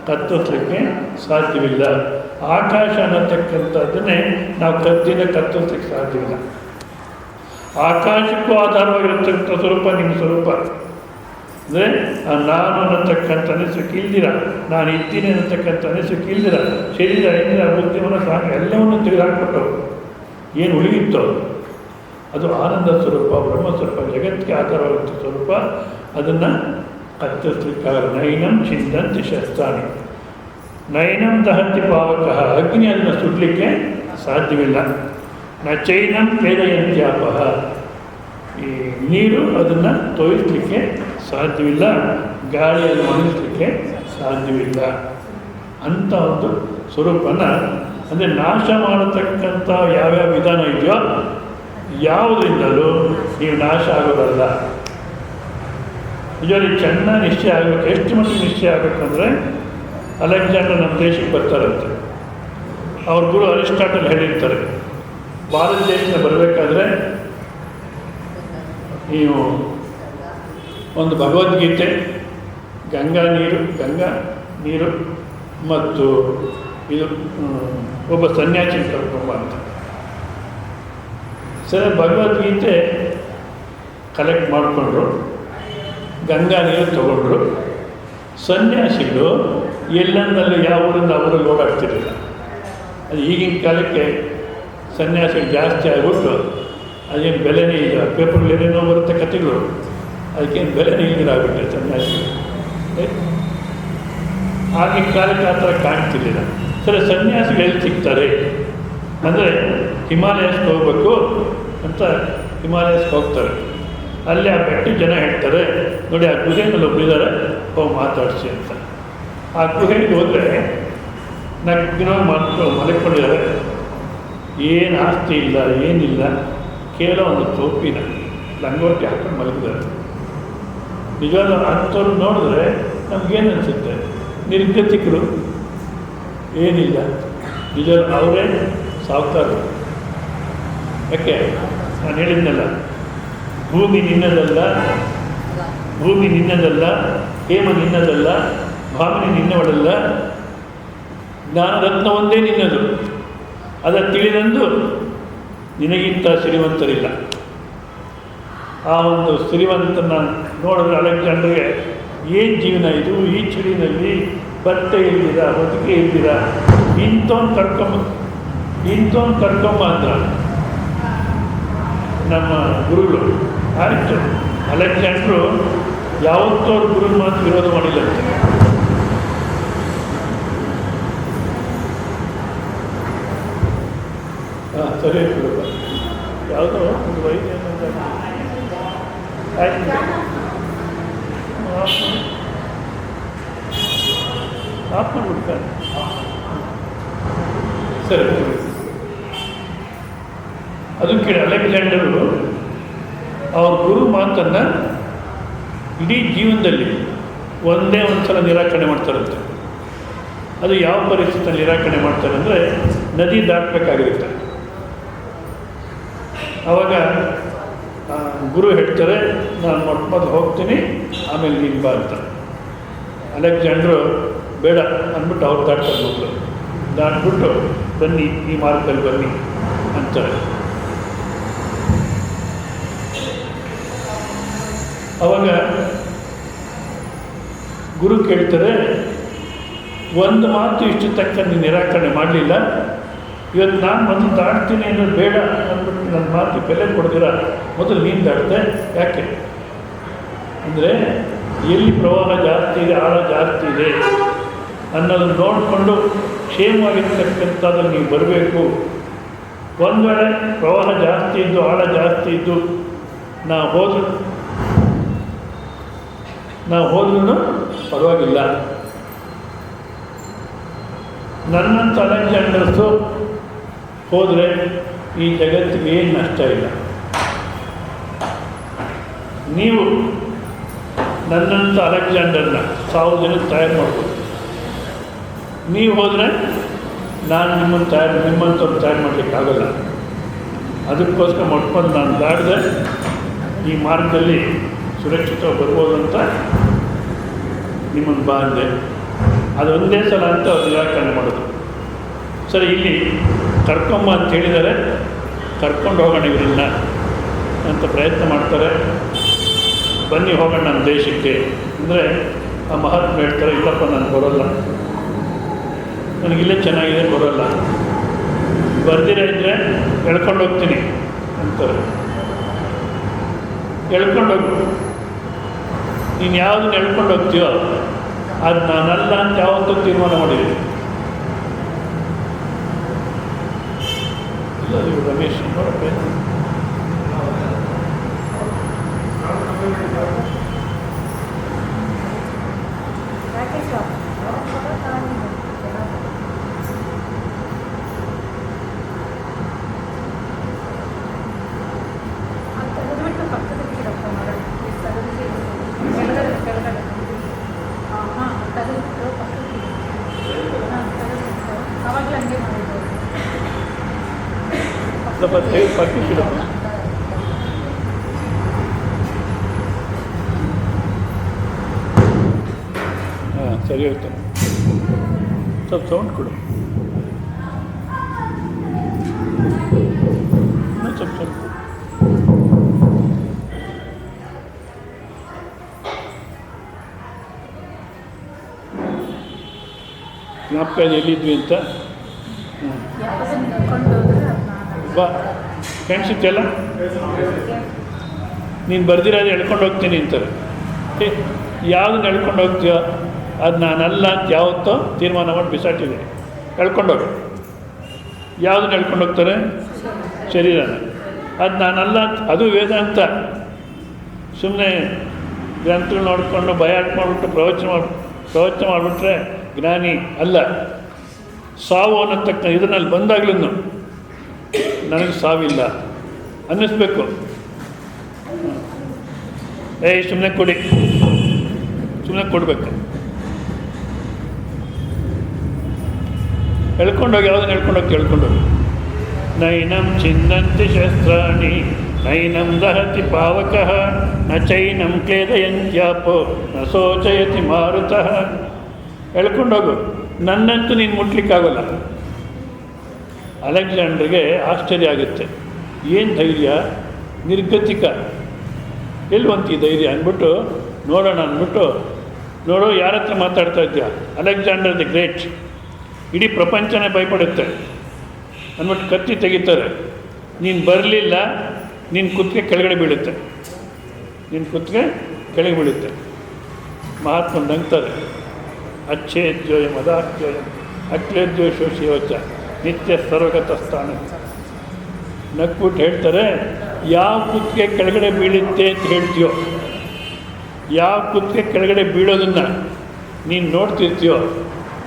ಕತ್ತರಿಸಲಿಕ್ಕೆ ಸಾಧ್ಯವಿಲ್ಲ. ಆಕಾಶ ಅನ್ನತಕ್ಕಂಥದ್ದನ್ನೇ ನಾವು ಕತ್ತಿನ ಕತ್ತರಿಸಲಿಕ್ಕೆ ಸಾಧ್ಯವಿಲ್ಲ. ಆಕಾಶಕ್ಕೂ ಆಧಾರವಾಗಿರತಕ್ಕಂಥ ಸ್ವರೂಪ ನಿಮ್ಮ ಸ್ವರೂಪ ಅಂದರೆ ನಾನು ಅನ್ನತಕ್ಕಂಥ ಅನಿಸಕ್ಕೆ ಇಲ್ದಿರ, ನಾನು ಇದ್ದೀನಿ ಅನ್ನತಕ್ಕಂಥ ಅನಿಸಕ್ಕೆ ಇಲ್ದಿರ, ಶರೀರ ಇಂದಿರ ಬುದ್ಧಿವನ್ನು ಸಾಕು ಎಲ್ಲವನ್ನು ತೆಗೆದುಹಾಕ್ಬಿಟ್ಟು ಏನು ಉಳಿಯಿತೋ ಅದು ಆನಂದ ಸ್ವರೂಪ, ಬ್ರಹ್ಮಸ್ವರೂಪ, ಜಗತ್ತಿಗೆ ಆಧಾರವಾದಂಥ ಸ್ವರೂಪ. ಅದನ್ನು ಕತ್ತರಿಸಲಿಕ್ಕಾಗಲ್ಲ. ನೈನಂ ಚಿಂದಂತಿ ಶಸ್ತ್ರಾಣಿ ನೈನಂ ದಹಂತಿ ಪಾವಕಃ, ಅಗ್ನಿ ಅದನ್ನು ಸುಡಲಿಕ್ಕೆ ಸಾಧ್ಯವಿಲ್ಲ. ನ ಚೈನಂ ಕ್ಲೇದಯಂತ್ಯಾಪಃ, ಈ ನೀರು ಅದನ್ನು ತೋಯಿಸಲಿಕ್ಕೆ ಸಾಧ್ಯವಿಲ್ಲ, ಗಾಳಿಯನ್ನು ಒಣಗಿಸಲಿಕ್ಕೆ ಸಾಧ್ಯವಿಲ್ಲ ಅಂಥ ಒಂದು ಸ್ವರೂಪನ ಅಂದರೆ ನಾಶ ಮಾಡತಕ್ಕಂಥ ಯಾವ್ಯಾವ ವಿಧಾನ ಇದೆಯೋ ಯಾವುದರಿಂದಲೂ ನೀವು ನಾಶ ಆಗೋದಲ್ಲ. ನಿಜವಾಗಿ ಚೆನ್ನಾಗಿ ನಿಶ್ಚಯ ಆಗಬೇಕು. ಎಷ್ಟು ಮಟ್ಟಿಗೆ ನಿಶ್ಚಯ ಆಗಬೇಕಂದ್ರೆ ಅಲೆಕ್ಸಾಂಡರ್ ನಮ್ಮ ದೇಶಕ್ಕೆ ಬರ್ತಾರಂತೆ. ಅವ್ರ ಗುರು ಅರಿಸ್ಟಾಟಲ್ ಹೇಳಿರ್ತಾರೆ, ಭಾರತ ದೇಶದಿಂದ ಬರಬೇಕಾದ್ರೆ ನೀವು ಒಂದು ಭಗವದ್ಗೀತೆ, ಗಂಗಾ ನೀರು ಮತ್ತು ಇದು ಒಬ್ಬ ಸನ್ಯಾಸಿ ಕರ್ಕೊಂಬ ಅಂತ. ಸರಿ, ಭಗವದ್ಗೀತೆ ಕಲೆಕ್ಟ್ ಮಾಡಿಕೊಂಡ್ರು, ಗಂಗಾ ನೀರು ತಗೊಂಡ್ರು. ಸನ್ಯಾಸಿಗಳು ಎಲ್ಲಂದಲ್ಲೂ ಯಾವ ಊರಿಂದ ಅವರಲ್ಲಿ ಓಡಾಡ್ತಿರಲಿಲ್ಲ. ಅದು ಈಗಿನ ಕಾಲಕ್ಕೆ ಸನ್ಯಾಸಿಗಳು ಜಾಸ್ತಿ ಆಗಿಬಿಟ್ಟು ಅದೇನು ಬೆಲೆನೇ ಇಲ್ಲ. ಪೇಪರ್ಗಳು ಏನೇನೋ ಬರುತ್ತೆ ಕಥೆಗಳು, ಅದಕ್ಕೇನು ಬೆಲೆನೇ ಇಲ್ದಿರಾಗ್ಬಿಟ್ಟೆ ಸನ್ಯಾಸಿಗಳು. ಆಗಿನ ಕಾಲಕ್ಕೆ ಆ ಥರ ಕಾಣ್ತಿರ್ಲಿಲ್ಲ. ಸರಿ, ಸನ್ಯಾಸಿಗಳು ಎಲ್ಲಿ ಸಿಗ್ತಾರೆ ಅಂದರೆ ಹಿಮಾಲಯಸ್ಗೆ ಹೋಗ್ಬೇಕು ಅಂತ ಹಿಮಾಲಯಸ್ಗೆ ಹೋಗ್ತಾರೆ. ಅಲ್ಲಿ ಆ ಬೆಟ್ಟ ಜನ ಹೇಳ್ತಾರೆ, ನೋಡಿ ಆ ಗುಹೆನಲ್ಲಿ ಒಬ್ಬರಿದ್ದಾರೆ, ಹೋಗಿ ಮಾತಾಡಿಸಿ ಅಂತ. ಆ ಗುಹೆಗೆ ಹೋದರೆ ನಗ್ಗಿನೋ ಮಲ್ಕೊಂಡಿದ್ದಾರೆ. ಏನು ಆಸ್ತಿ ಇಲ್ಲ, ಏನಿಲ್ಲ, ಕೇವಲ ಒಂದು ಟೋಪಿನ ಲಂಗೋಟಿ ಹಾಕೊಂಡು ಮಲಗಿದ್ದಾರೆ. ನಿಜವಾದ ಅಂಥವ್ರು ನೋಡಿದ್ರೆ ನಮಗೇನು ಅನಿಸುತ್ತೆ, ನಿರ್ಗತಿಕರು, ಏನಿಲ್ಲ. ನಿಜವಾದ ಅವರೇ ಸಾವುಕಾರರು. ಯಾಕೆ ನಾನು ಹೇಳಿದ್ನಲ್ಲ, ಭೂಮಿ ನಿನ್ನದಲ್ಲ, ಹೇಮ ನಿನ್ನದಲ್ಲ, ಭಾವನೆ ನಿನ್ನವಳಲ್ಲ, ಜ್ಞಾನರತ್ನ ಒಂದೇ ನಿನ್ನದು. ಅದನ್ನು ತಿಳಿದಂದು ನಿನಗಿಂತ ಶ್ರೀಮಂತರಿಲ್ಲ. ಆ ಒಂದು ಶ್ರೀಮಂತನ ನೋಡಿದ್ರೆ ಅಲೆಕ್ಸಾಂಡರ್ಗೆ ಏನು ಜೀವನ ಇದು, ಈ ಚಳಿನಲ್ಲಿ ಬಟ್ಟೆ ಇಲ್ದಿರ, ಹೊದಿಕೆ ಇಲ್ದಿರ, ಇಂಥವ್ನು ಕರ್ಕೊಂಬ ಅಂದ್ರ ನಮ್ಮ ಗುರುಗಳು. ಆಯಿತು, ಅಲೆಕ್ಸಾಂಡ್ರು ಯಾವತ್ತೂ ಅವ್ರ ಗುರು ಮಾತು ವಿರೋಧ ಮಾಡಿಲ್ಲಂತೆ. ಹಾಂ, ಸರಿ ಬಿಡಪ್ಪ. ಯಾವುದೋ ಒಂದು ವೈದ್ಯ ಆಯ್ತು, ಆಫ್ ಮಾಡಿಬಿಡ್ತಾರೆ. ಸರಿ, ಅದಕ್ಕೆ ಅಲೆಕ್ಸಾಂಡರು ಅವ್ರ ಗುರು ಮಾತನ್ನು ಇಡೀ ಜೀವನದಲ್ಲಿ ಒಂದೇ ಒಂದು ಸಲ ನಿರಾಕರಣೆ ಮಾಡ್ತಾರಂತೆ. ಅದು ಯಾವ ಪರಿಸ್ಥಿತಿಯಲ್ಲಿ ನಿರಾಕರಣೆ ಮಾಡ್ತಾರೆ ಅಂದರೆ, ನದಿ ದಾಟಬೇಕಾಗಿರುತ್ತೆ. ಆವಾಗ ಗುರು ಹೇಳ್ತಾರೆ, ನಾನು ಮೊದಲು ಹೋಗ್ತೀನಿ, ಆಮೇಲೆ ನೀನು ಬಾ ಅಂತ. ಅಲೆಕ್ಸಾಂಡ್ರು ಬೇಡ ಅಂದ್ಬಿಟ್ಟು ಅವ್ರು ದಾಟ್ತಾರೆ. ಮಕ್ಕಳು ದಾಟ್ಬಿಟ್ಟು ಬನ್ನಿ, ಈ ಮಾರ್ಗದಲ್ಲಿ ಬನ್ನಿ ಅಂತಾರೆ. ಅವಾಗ ಗುರು ಕೇಳ್ತಾರೆ, ಒಂದು ಮಾತು ಇಷ್ಟು ತಕ್ಕ ನೀನು ನಿರಾಕರಣೆ ಮಾಡಲಿಲ್ಲ, ಇವತ್ತು ನಾನು ಮೊದಲು ದಾಟ್ತೀನಿ ಅನ್ನೋದು ಬೇಡ ಅಂದ್ಬಿಟ್ಟು ನನ್ನ ಮಾತು ಬೆಲೆ ಕೊಡ್ತೀರ, ಮೊದಲು ನೀನು ದಾಟ್ದೆ ಯಾಕೆ ಅಂದರೆ ಎಲ್ಲಿ ಪ್ರವಾಹ ಜಾಸ್ತಿ ಇದೆ, ಆಳ ಜಾಸ್ತಿ ಇದೆ ಅನ್ನೋದನ್ನು ನೋಡಿಕೊಂಡು ಕ್ಷೇಮವಾಗಿರ್ತಕ್ಕಂಥದ್ರಲ್ಲಿ ನೀವು ಬರಬೇಕು. ಒಂದು ವೇಳೆ ಪ್ರವಾಹ ಜಾಸ್ತಿ ಇದ್ದು, ಆಳ ಜಾಸ್ತಿ ಇದ್ದು ನಾವು ಹೋದ್ರೂ ಪರವಾಗಿಲ್ಲ. ನನ್ನಂಥ ಅಲೆಕ್ಸಾಂಡರ್ಸು ಹೋದರೆ ಈ ಜಗತ್ತಿಗೆ ಏನು ನಷ್ಟ ಇಲ್ಲ. ನೀವು ನನ್ನಂಥ ಅಲೆಕ್ಸಾಂಡರ್ನ 1000 ಜನಕ್ಕೆ ತಯಾರು ಮಾಡ್ಬೋದು. ನೀವು ಹೋದರೆ ನಾನು ನಿಮ್ಮಂಥವ್ರು ತಯಾರು ಮಾಡಲಿಕ್ಕಾಗಲ್ಲ. ಅದಕ್ಕೋಸ್ಕರ ಮೊಟ್ಕೊಂಡು ನಾನು ದಾಟಿದೆ ಈ ಮಾರ್ಗದಲ್ಲಿ ಸುರಕ್ಷಿತವಾಗಿ ಬರ್ಬೋದು ಅಂತ ನಿಮ್ಮನ್ನು ಬಾ ಅಂದೆ. ಅದು ಒಂದೇ ಸಲ ಅಂತ ಅವ್ರು ನಿರಾಕರಣೆ ಮಾಡೋದು. ಸರಿ, ಇಲ್ಲಿ ಕರ್ಕೊಂಬ ಅಂತ ಹೇಳಿದರೆ ಕರ್ಕೊಂಡು ಹೋಗೋಣ ಇವರನ್ನ ಅಂತ ಪ್ರಯತ್ನ ಮಾಡ್ತಾರೆ. ಬನ್ನಿ ಹೋಗೋಣ ನಮ್ಮ ದೇಶಕ್ಕೆ ಅಂದರೆ ಆ ಮಹಾತ್ಮ ಹೇಳ್ತಾರೆ, ಇಲ್ಲಪ್ಪ ನಾನು ಬರೋಲ್ಲ, ನನಗಿಲ್ಲೇ ಚೆನ್ನಾಗಿದೆ, ಬರೋಲ್ಲ, ಬರ್ದಿರ ಇದ್ದರೆ ಎಳ್ಕೊಂಡು ಹೋಗ್ತೀನಿ ಅಂತಾರೆ. ಎಳ್ಕೊಂಡೋಗು, ನೀನು ಯಾವುದನ್ನು ಎಳ್ಕೊಂಡು ಹೋಗ್ತೀಯೋ ಅದು ನಾನಲ್ಲ ಅಂತ ಯಾವತ್ತೂ ತೀರ್ಮಾನ ಮಾಡಿದ್ದೀನಿ. ಇಲ್ಲ ಇವರು ರಮೇಶ್ ನೋಡಪ್ಪ, ಪಕ್ಕಿಡಪ್ಪ. ಹಾಂ ಸರಿ ಹೋಯ್ತು, ಸ್ವಲ್ಪ ಸೌಂಡ್ ಕೊಡು, ಸ್ವಲ್ಪ ಜ್ಞಾಪಕ ಎಲ್ಲಿದ್ವಿ ಅಂತ ಬಾ ಕಾಣಿಸುತ್ತೆಲ್ಲ. ನೀನು ಬರ್ದಿರೋದು ಎಳ್ಕೊಂಡು ಹೋಗ್ತೀನಿ ಅಂತಾರೆ. ಯಾವುದನ್ನ ಎಳ್ಕೊಂಡು ಹೋಗ್ತೀಯೋ ಅದು ನಾನಲ್ಲ ಅಂತ ಯಾವತ್ತೋ ತೀರ್ಮಾನ ಮಾಡಿ ಬಿಸಾಟಿದೆ. ಎಳ್ಕೊಂಡೋಗಿ ಯಾವುದನ್ನ ಎಳ್ಕೊಂಡು ಹೋಗ್ತಾರೆ? ಶರೀರನ. ಅದು ನಾನಲ್ಲ ಅಂತ, ಅದು ವೇದಾಂತ. ಸುಮ್ಮನೆ ಗ್ರಂಥಗಳು ನೋಡಿಕೊಂಡು ಭಯ ಮಾಡ್ಬಿಟ್ಟು ಪ್ರವಚನ ಮಾಡಿಬಿಟ್ರೆ ಜ್ಞಾನಿ ಅಲ್ಲ. ಸಾವು ಅನ್ನತಕ್ಕ ಇದರಲ್ಲಿ ಬಂದಾಗ್ಲೂ ನನಗೆ ಸಾವಿಲ್ಲ ಅನ್ನಿಸ್ಬೇಕು. ಸುಮ್ಮನೆ ಕೊಡಿ, ಸುಮ್ಮನೆ ಕೊಡಬೇಕು. ಎಳ್ಕೊಂಡೋಗಿ ಯಾವುದನ್ನು ಎಳ್ಕೊಂಡೋಗಿ ಕೇಳ್ಕೊಂಡೋಗಿ. ನೈನಂ ಚಿನ್ನಂತಿ ಶಸ್ತ್ರಾಣಿ ನೈನಂ ದಹತಿ ಪಾವಕಃ ನ ಚೈನಂ ಕ್ಲೇದಯಂತ್ಯಾಪೋ ನ ಶೋಚಯತಿ ಮಾರುತಃ. ಎಳ್ಕೊಂಡೋಗು, ನನ್ನಂತೂ ನೀನು ಮುಟ್ಲಿಕ್ಕಾಗಲ್ಲ. ಅಲೆಕ್ಸಾಂಡರ್ಗೆ ಆಶ್ಚರ್ಯ ಆಗುತ್ತೆ, ಏನು ಧೈರ್ಯ, ನಿರ್ಗತಿಕ, ಎಲ್ವಂತ ಈ ಧೈರ್ಯ ಅಂದ್ಬಿಟ್ಟು ನೋಡೋಣ ಅಂದ್ಬಿಟ್ಟು, ನೋಡೋ ಯಾರ ಹತ್ರ ಮಾತಾಡ್ತಾ ಇದೆಯಾ, ಅಲೆಕ್ಸಾಂಡರ್ ದಿ ಗ್ರೇಟ್, ಇಡೀ ಪ್ರಪಂಚನೇ ಭಯಪಡುತ್ತೆ ಅಂದ್ಬಿಟ್ಟು ಕತ್ತಿ ತೆಗಿತಾರೆ. ನೀನು ಬರಲಿಲ್ಲ, ನಿನ್ನ ಕುತ್ತಿಗೆ ಕೆಳಗಡೆ ಬೀಳುತ್ತೆ, ನಿನ್ನ ಕುತ್ತಿಗೆ ಕೆಳಗೆ ಬೀಳುತ್ತೆ. ಮಹಾತ್ಮ ನಗ್ತಾರೆ, ಅಚ್ಛೇದ್ಯೋಯ ಮದಾಖ್ಯೋಯ ಅಕ್ಲೇದ್ಯೋಷೋ ಶಿವಚ ನಿತ್ಯ ಸರ್ವಗತ ಸ್ಥಾನ. ನಕ್ಬಿಟ್ಟು ಹೇಳ್ತಾರೆ, ಯಾವ ಕುತ್ತಿಗೆ ಕೆಳಗಡೆ ಬೀಳುತ್ತೆ ಅಂತ ಹೇಳ್ತೀಯೋ, ಯಾವ ಕುತ್ತಿಗೆ ಕೆಳಗಡೆ ಬೀಳೋದನ್ನು ನೀನು ನೋಡ್ತಿರ್ತೀಯೋ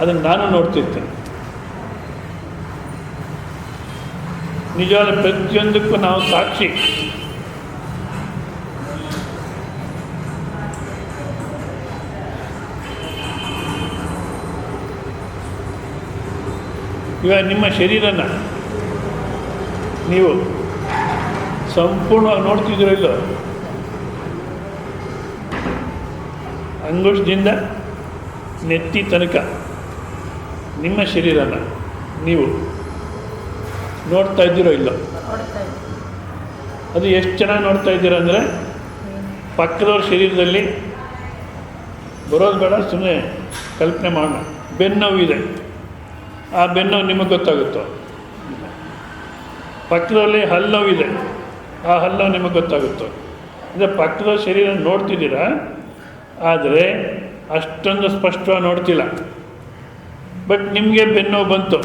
ಅದನ್ನು ನಾನು ನೋಡ್ತಿರ್ತೇನೆ. ನಿಜವಾದ ಪ್ರತಿಯೊಂದಕ್ಕೂ ನಾವು ಸಾಕ್ಷಿ. ಇವಾಗ ನಿಮ್ಮ ಶರೀರನ ನೀವು ಸಂಪೂರ್ಣವಾಗಿ ನೋಡ್ತಿದ್ದೀರೋ ಇಲ್ಲೋ, ಅಂಗುಷ್ಟದಿಂದ ನೆತ್ತಿ ತನಕ ನಿಮ್ಮ ಶರೀರನ ನೀವು ನೋಡ್ತಾ ಇದ್ದೀರೋ ಇಲ್ಲೋ. ಅದು ಎಷ್ಟು ಚೆನ್ನಾಗಿ ನೋಡ್ತಾ ಇದ್ದೀರ ಅಂದರೆ ಪಕ್ಕದವ್ರ ಶರೀರದಲ್ಲಿ ಬರೋದು ಬೇಡ, ಸುಮ್ಮನೆ ಕಲ್ಪನೆ ಮಾಡೋಣ. ಬೆನ್ನೋವಿದೆ, ಆ ಬೆನ್ನೋವು ನಿಮಗೆ ಗೊತ್ತಾಗುತ್ತೋ? ಪಕ್ಕದಲ್ಲಿ ಹಲ್ಲೋವಿದೆ, ಆ ಹಲ್ಲೋವು ನಿಮಗೆ ಗೊತ್ತಾಗುತ್ತೋ? ಅಂದರೆ ಪಕ್ಕದ ಶರೀರ ನೋಡ್ತಿದ್ದೀರಾ, ಆದರೆ ಅಷ್ಟೊಂದು ಸ್ಪಷ್ಟವಾಗಿ ನೋಡ್ತಿಲ್ಲ. ಬಟ್ ನಿಮಗೆ ಬೆನ್ನೋವು ಬಂತು,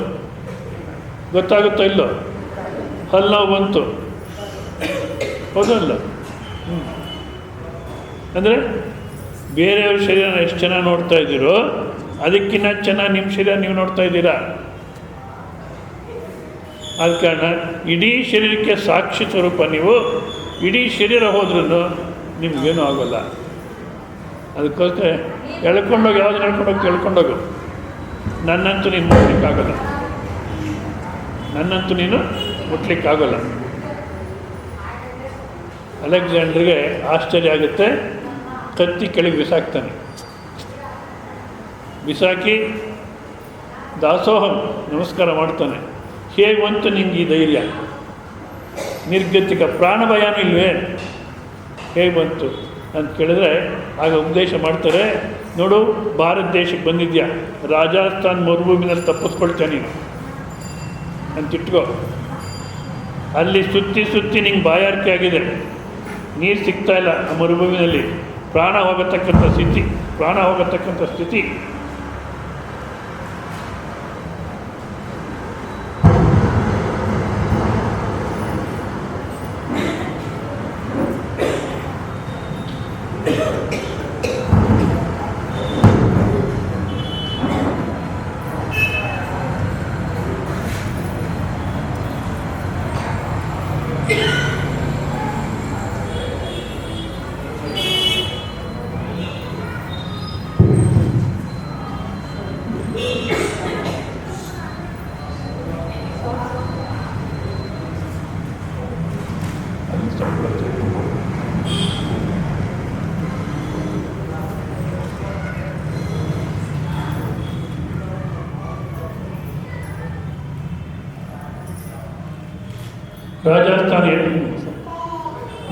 ಗೊತ್ತಾಗುತ್ತೋ ಇಲ್ಲೋ? ಹಲ್ಲೋವು ಬಂತು, ಹೌದಲ್ಲ? ಅಂದರೆ ಬೇರೆಯವ್ರ ಶರೀರನ ಎಷ್ಟು ಚೆನ್ನಾಗಿ ನೋಡ್ತಾ ಇದ್ದೀರೋ ಅದಕ್ಕಿಂತ ಚೆನ್ನಾಗಿ ನಿಮ್ಮ ಶರೀರ ನೀವು ನೋಡ್ತಾ ಇದ್ದೀರಾ. ಆದ ಕಾರಣ ಇಡೀ ಶರೀರಕ್ಕೆ ಸಾಕ್ಷಿ ಸ್ವರೂಪ ನೀವು. ಇಡೀ ಶರೀರ ಹೋದ್ರೂ ನಿಮಗೇನೂ ಆಗೋಲ್ಲ. ಅದಕ್ಕೋಸ್ಕರ ಎಳ್ಕೊಂಡೋಗಿ, ಯಾವ್ದು ಎಳ್ಕೊಂಡೋಗಿ ಎಳ್ಕೊಂಡೋಗು. ನನ್ನಂತೂ ನೀನು ಮುಟ್ಲಿಕ್ಕಾಗಲ್ಲ, ನನ್ನಂತೂ ನೀನು ಮುಟ್ಲಿಕ್ಕಾಗಲ್ಲ. ಅಲೆಕ್ಸಾಂಡ್ರಿಗೆ ಆಶ್ಚರ್ಯ ಆಗುತ್ತೆ. ಕತ್ತಿ ಕೆಳಗೆ ಬಿಸಾಕ್ತಾನೆ. ಬಿಸಾಕಿ ದಾಸೋಹಂ ನಮಸ್ಕಾರ ಮಾಡ್ತಾನೆ. ಹೇಗೆ ಬಂತು ನಿಂಗೆ ಈ ಧೈರ್ಯ? ನಿರ್ಗತಿಕ ಪ್ರಾಣಭಯನೂ ಇಲ್ವೇ? ಹೇಗೆ ಬಂತು ಅಂತ ಕೇಳಿದ್ರೆ ಆಗ ಉಪದೇಶ ಮಾಡ್ತಾರೆ. ನೋಡು, ಭಾರತ ದೇಶಕ್ಕೆ ಬಂದಿದ್ಯಾ, ರಾಜಸ್ಥಾನ್ ಮರುಭೂಮಿನಲ್ಲಿ ತಪ್ಪಿಸ್ಕೊಳ್ತೇನೆ ನೀನು ಅಂತ ಇಟ್ಕೋ. ಅಲ್ಲಿ ಸುತ್ತಿ ಸುತ್ತಿ ನಿಂಗೆ ಬಾಯಾರಿಕೆ ಆಗಿದೆ, ನೀರು ಸಿಗ್ತಾ ಇಲ್ಲ ಆ ಮರುಭೂಮಿನಲ್ಲಿ, ಪ್ರಾಣ ಹೋಗತಕ್ಕಂಥ ಸ್ಥಿತಿ.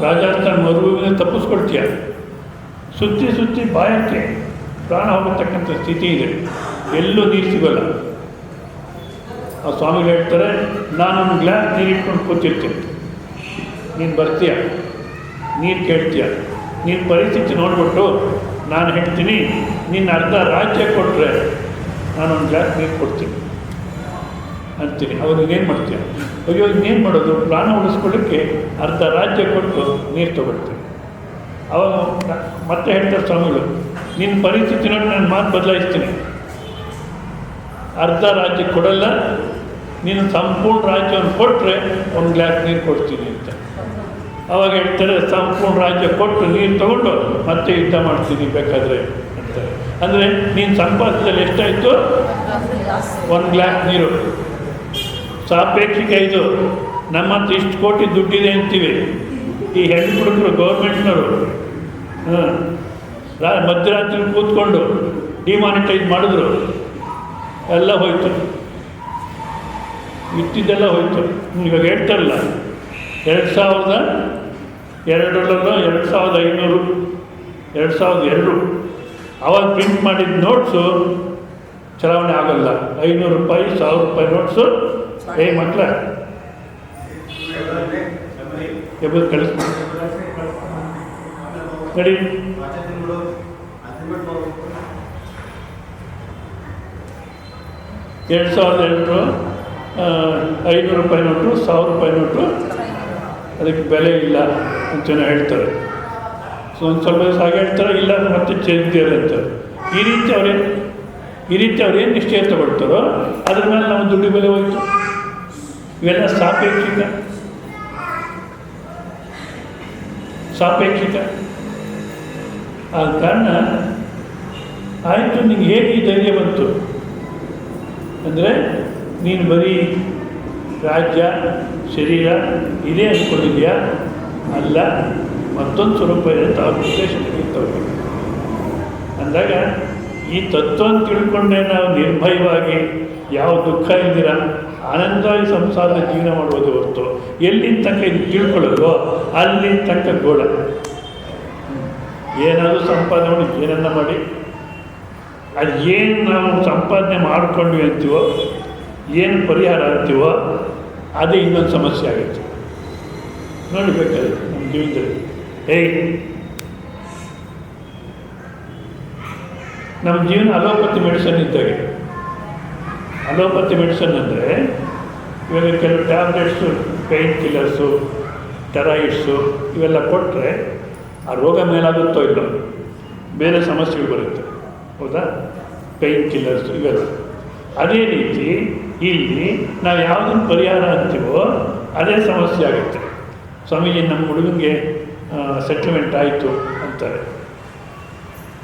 ರಾಜಸ್ಥಾನ ಮರುಭೂಮಿಯಲ್ಲಿ ತಪ್ಪಿಸ್ಕೊಳ್ತೀಯ, ಸುತ್ತಿ ಸುತ್ತಿ ಬಾಯಕ್ಕೆ ಪ್ರಾಣ ಹೋಗತಕ್ಕಂಥ ಸ್ಥಿತಿ ಇದೆ, ಎಲ್ಲೂ ನೀರು ಸಿಗೋಲ್ಲ. ಆ ಸ್ವಾಮಿಗಳು ಹೇಳ್ತಾರೆ, ನಾನೊಂದು ಗ್ಲಾಸ್ ನೀರು ಇಟ್ಕೊಂಡು ಕೂತಿರ್ತೀನಿ, ನೀನು ಬರ್ತೀಯ, ನೀರು ಕೇಳ್ತೀಯ, ನೀನು ಪರಿಸ್ಥಿತಿ ನೋಡಿಬಿಟ್ಟು ನಾನು ಹೇಳ್ತೀನಿ, ನಿನ್ನ ಅರ್ಧ ರಾಜ್ಯ ಕೊಟ್ಟರೆ ನಾನೊಂದು ಗ್ಲಾಸ್ ನೀರು ಕೊಡ್ತೀನಿ ಅಂತೀನಿ. ಅವ್ರಿಗೇನು ಮಾಡ್ತೀಯ? ಅಯ್ಯೋ ಇನ್ನೇನು ಮಾಡೋದು, ಪ್ರಾಣ ಉಳಿಸ್ಕೊಳ್ಳೋಕ್ಕೆ ಅರ್ಧ ರಾಜ್ಯ ಕೊಟ್ಟು ನೀರು ತೊಗೊಳ್ತೀನಿ. ಅವಾಗ ಮತ್ತೆ ಹೇಳ್ತಾರೆ ಸ್ವಾಮಿಗಳು, ನಿನ್ನ ಪರಿಸ್ಥಿತಿ ನೋಡಿ ನಾನು ಮಾತು ಬದಲಾಯಿಸ್ತೀನಿ, ಅರ್ಧ ರಾಜ್ಯ ಕೊಡಲ್ಲ, ನೀನು ಸಂಪೂರ್ಣ ರಾಜ್ಯವನ್ನು ಕೊಟ್ಟರೆ ಒಂದು ಗ್ಲಾಸ್ ನೀರು ಕೊಡ್ತೀನಿ ಅಂತ. ಅವಾಗ ಹೇಳ್ತಾರೆ, ಸಂಪೂರ್ಣ ರಾಜ್ಯ ಕೊಟ್ಟು ನೀರು ತೊಗೊಂಡು ಮತ್ತೆ ಯುದ್ಧ ಮಾಡ್ತೀನಿ ಬೇಕಾದರೆ ಅಂತಾರೆ. ಅಂದರೆ ನೀನು ಸಂಪಾದನೆಯಲ್ಲಿ ಎಷ್ಟಾಯಿತು? ಒಂದು ಗ್ಲಾಸ್ ನೀರು. ಸಾಪೇಕ್ಷಿಕ ಇದು. ನಮ್ಮಂತ ಇಷ್ಟು ಕೋಟಿ ದುಡ್ಡಿದೆ ಅಂತೀವಿ. ಈ ಹೆಣ್ಣು ಹುಡುಗರು ಗೌರ್ಮೆಂಟ್ನವರು ಮಧ್ಯರಾತ್ರಿ ಕೂತ್ಕೊಂಡು ಡಿಮಾನಿಟೈಸ್ ಮಾಡಿದ್ರು, ಎಲ್ಲ ಹೋಯ್ತು, ಇಟ್ಟಿದ್ದೆಲ್ಲ ಹೋಯ್ತು. ಇವಾಗ ಹೇಳ್ತಾರಲ್ಲ 2002 ಅವಾಗ ಪ್ರಿಂಟ್ ಮಾಡಿದ ನೋಟ್ಸು ಚಲಾವಣೆ ಆಗೋಲ್ಲ. 500 ರೂಪಾಯಿ 1000 ರೂಪಾಯಿ ನೋಟ್ಸು ಮಕ್ಕಳ ಎಬ್ಬರು ಕಳಿಸ್ಬೇಕು ನಡಿ. 2002 500 ರೂಪಾಯಿ ನೋಟು 1000 ರೂಪಾಯಿ ನೋಟು ಅದಕ್ಕೆ ಬೆಲೆ ಇಲ್ಲ ಅಂತೇನೋ ಹೇಳ್ತಾರೆ. ಸೊ ಒಂದು ಸ್ವಲ್ಪ ದಿವಸ ಹಾಗೆ ಹೇಳ್ತಾರೆ, ಇಲ್ಲ ಮತ್ತೆ ಚೇಂಜ್ ಅಂತಾರೆ. ಈ ರೀತಿ ಅವ್ರೇನು ನಿಶ್ಚಯ ತಗೊಳ್ತಾರೋ ಅದ್ರ ಮೇಲೆ ನಾವು ದುಡ್ಡು ಬೆಲೆ ಹೋಯ್ತು. ಇವೆಲ್ಲ ಸಾಪೇಕ್ಷಿಕ. ಆದ ಕಾರಣ ಆಯಿತು, ನಿಂಗೆ ಹೇಗೆ ಈ ಧೈರ್ಯ ಬಂತು ಅಂದರೆ ನೀನು ಬರೀ ರಾಜ್ಯ ಶರೀರ ಇದೇ ಅಂದ್ಕೊಂಡಿದ್ಯಾ? ಅಲ್ಲ, ಮತ್ತೊಂದು ಸ್ವರೂಪ ಇದೆ ಅಂತ ಅವ್ರ ಉದ್ದೇಶ ತಿಳಿತವ್ರಿಗೆ ಅಂದಾಗ ಈ ತತ್ವವನ್ನು ತಿಳ್ಕೊಂಡ್ರೆ ನಾವು ನಿರ್ಭಯವಾಗಿ ಯಾವ ದುಃಖ ಇಲ್ದಿರ ಆನಂದವಾಗಿ ಸಂಸಾರದ ಜೀವನ ಮಾಡ್ಬೋದು ಹೊರತು ಎಲ್ಲಿಂದ ತನಕ ಇದು ತಿಳ್ಕೊಳ್ಳೋದು ಅಲ್ಲಿಂದ ತನಕ ಗೋಳ. ಏನಾದರೂ ಸಂಪಾದನೆ ಮಾಡಿ ಏನನ್ನ ಮಾಡಿ ಅದು ಏನು ನಾವು ಸಂಪಾದನೆ ಮಾಡಿಕೊಂಡ್ವಿ ಅಂತೀವೋ ಏನು ಪರಿಹಾರ ಅಂತೀವೋ ಅದೇ ಇನ್ನೊಂದು ಸಮಸ್ಯೆ ಆಗುತ್ತೆ. ನೋಡಬೇಕಾದ್ರೆ ನಮ್ಮ ಜೀವನದಲ್ಲಿ ನಮ್ಮ ಜೀವನ ಅಲೋಪತಿ ಮೆಡಿಸನ್ ಇದ್ದಾಗೆ. ಅಲೋಪತಿ ಮೆಡಿಸನ್ ಅಂದರೆ ಇವಾಗ ಕೆಲವು ಟ್ಯಾಬ್ಲೆಟ್ಸು, ಪೇಯ್ನ್ ಕಿಲ್ಲರ್ಸು, ಟೆರಾಯಿಡ್ಸು ಇವೆಲ್ಲ ಕೊಟ್ಟರೆ ಆ ರೋಗ ಮೇಲಾಗುತ್ತೋ ಇಲ್ಲ, ಬೇರೆ ಸಮಸ್ಯೆಗಳು ಬರುತ್ತೆ. ಹೌದಾ? ಪೇಯ್ನ್ ಕಿಲ್ಲರ್ಸು ಇವೆಲ್ಲ. ಅದೇ ರೀತಿ ಇಲ್ಲಿ ನಾವು ಯಾವುದನ್ನು ಪರಿಹಾರ ಅಂತೀವೋ ಅದೇ ಸಮಸ್ಯೆ ಆಗುತ್ತೆ. ಸ್ವಾಮೀಜಿ ನಮ್ಮ ಹುಡುಗನಿಗೆ ಸೆಟ್ಲ್ಮೆಂಟ್ ಆಯಿತು ಅಂತಾರೆ.